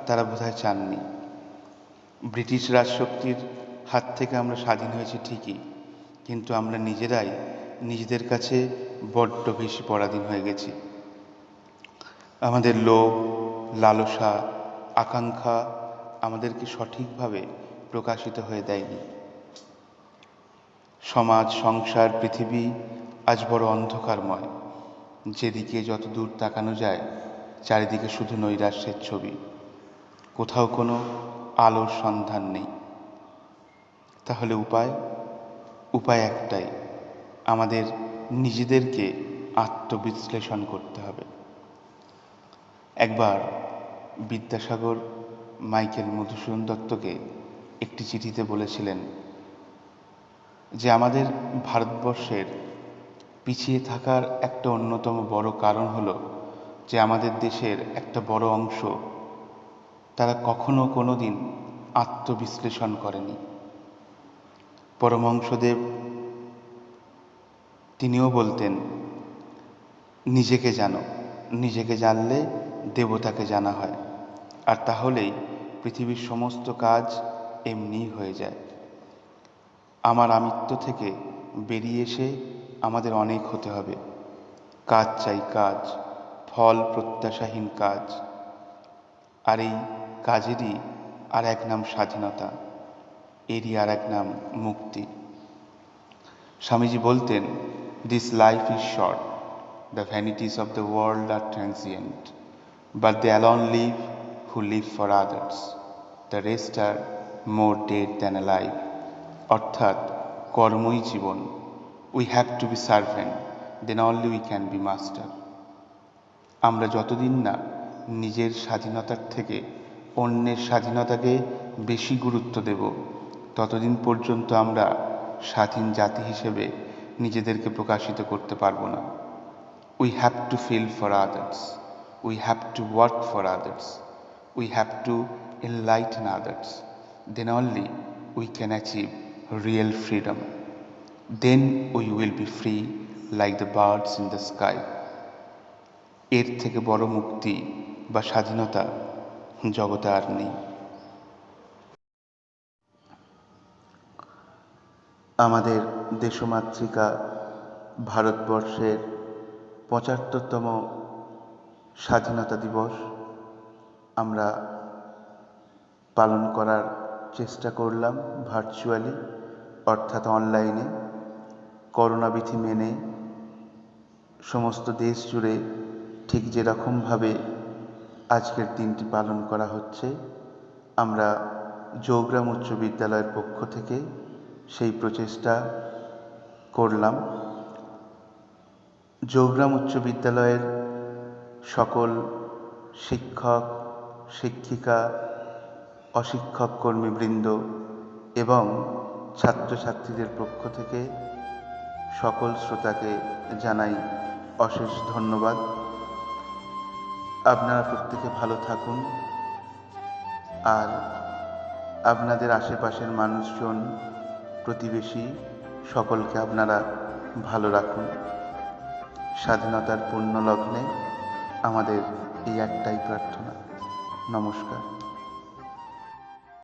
তারা বোধহয় চাননি। ব্রিটিশ রাজশক্তির হাত থেকে আমরা স্বাধীন হয়েছি ঠিকই, কিন্তু আমরা নিজেরাই নিজেদের কাছে বড্ড বেশি পরাধীন হয়ে গেছি। আমাদের লোভ, লালসা, আকাঙ্ক্ষা আমাদেরকে সঠিকভাবে প্রকাশিত হয়ে দেয়নি। সমাজ, সংসার, পৃথিবী আজ বড় অন্ধকারময়। যেদিকে যত দূর তাকানো যায় চারিদিকে শুধু নৈরাশ্যের ছবি, কোথাও কোনো আলোর সন্ধান নেই। তাহলে উপায় একটাই, আমাদের নিজেদেরকে আত্মবিশ্লেষণ করতে হবে। একবার বিদ্যাসাগর মাইকেল মধুসূদন দত্তকে একটি চিঠিতে বলেছিলেন যে আমাদের ভারতবর্ষের পিছিয়ে থাকার একটা অন্যতম বড় কারণ হলো যে আমাদের দেশের একটা বড় অংশ তারা কখনো কোনো দিন আত্মবিশ্লেষণ করেনি। পরমহংসদেব তিনিও বলতেন, নিজেকে জানো, নিজেকে জানলে দেবতাকে জানা হয়, আর তাহলেই পৃথিবীর সমস্ত কাজ এমনিই হয়ে যায়। আমার আমিত্ব থেকে বেরিয়ে এসে আমাদের অনেক হতে হবে। কাজ চাই, কাজ, ফল প্রত্যাশাহীন কাজ। আর এই কাজেরই আর এক নাম স্বাধীনতা, এরই আর এক নাম মুক্তি। স্বামীজি বলতেন, this life is short, the vanities of the world are transient, but they alone live who live for others, the rest are more dead than alive. অর্থাৎ কর্মই জীবন। We have to be servant, then only we can be master. আমরা যতদিন না নিজের স্বাধীনতার থেকে অন্যের স্বাধীনতাকে বেশি গুরুত্ব দেব, ততদিন পর্যন্ত আমরা স্বাধীন জাতি হিসেবে নিজেদেরকে প্রকাশিত করতে পারবো না। We have to feel for others, we have to work for others, we have to enlighten others, then only we can achieve real freedom. Then we will be free like the birds in the sky. এর থেকে বড় মুক্তি বা স্বাধীনতা জগতে আর নেই। আমাদের দেশমাতৃকা ভারতবর্ষের ৭৫তম স্বাধীনতা দিবস আমরা পালন করার চেষ্টা করলাম ভার্চুয়ালি, অর্থাৎ অনলাইনে, করোনা বিধি মেনে। সমস্ত দেশ জুড়ে ঠিক যেরকমভাবে আজকের দিনটি পালন করা হচ্ছে, আমরা জৌগ্রাম উচ্চ বিদ্যালয়ের পক্ষ থেকে সেই প্রচেষ্টা করলাম। জৌগ্রাম উচ্চ বিদ্যালয়ের সকল শিক্ষক, শিক্ষিকা, অশিক্ষক কর্মীবৃন্দ এবং ছাত্রছাত্রীদের পক্ষ থেকে সকল শ্রোতাকে জানাই অশেষ ধন্যবাদ। আপনারা প্রত্যেকে ভালো থাকুন আর আপনাদের আশেপাশের মানুষজন, প্রতিবেশী সকলকে আপনারা ভালো রাখুন। স্বাধীনতার পূর্ণ লগ্নে আমাদের এই একটাই প্রার্থনা। নমস্কার।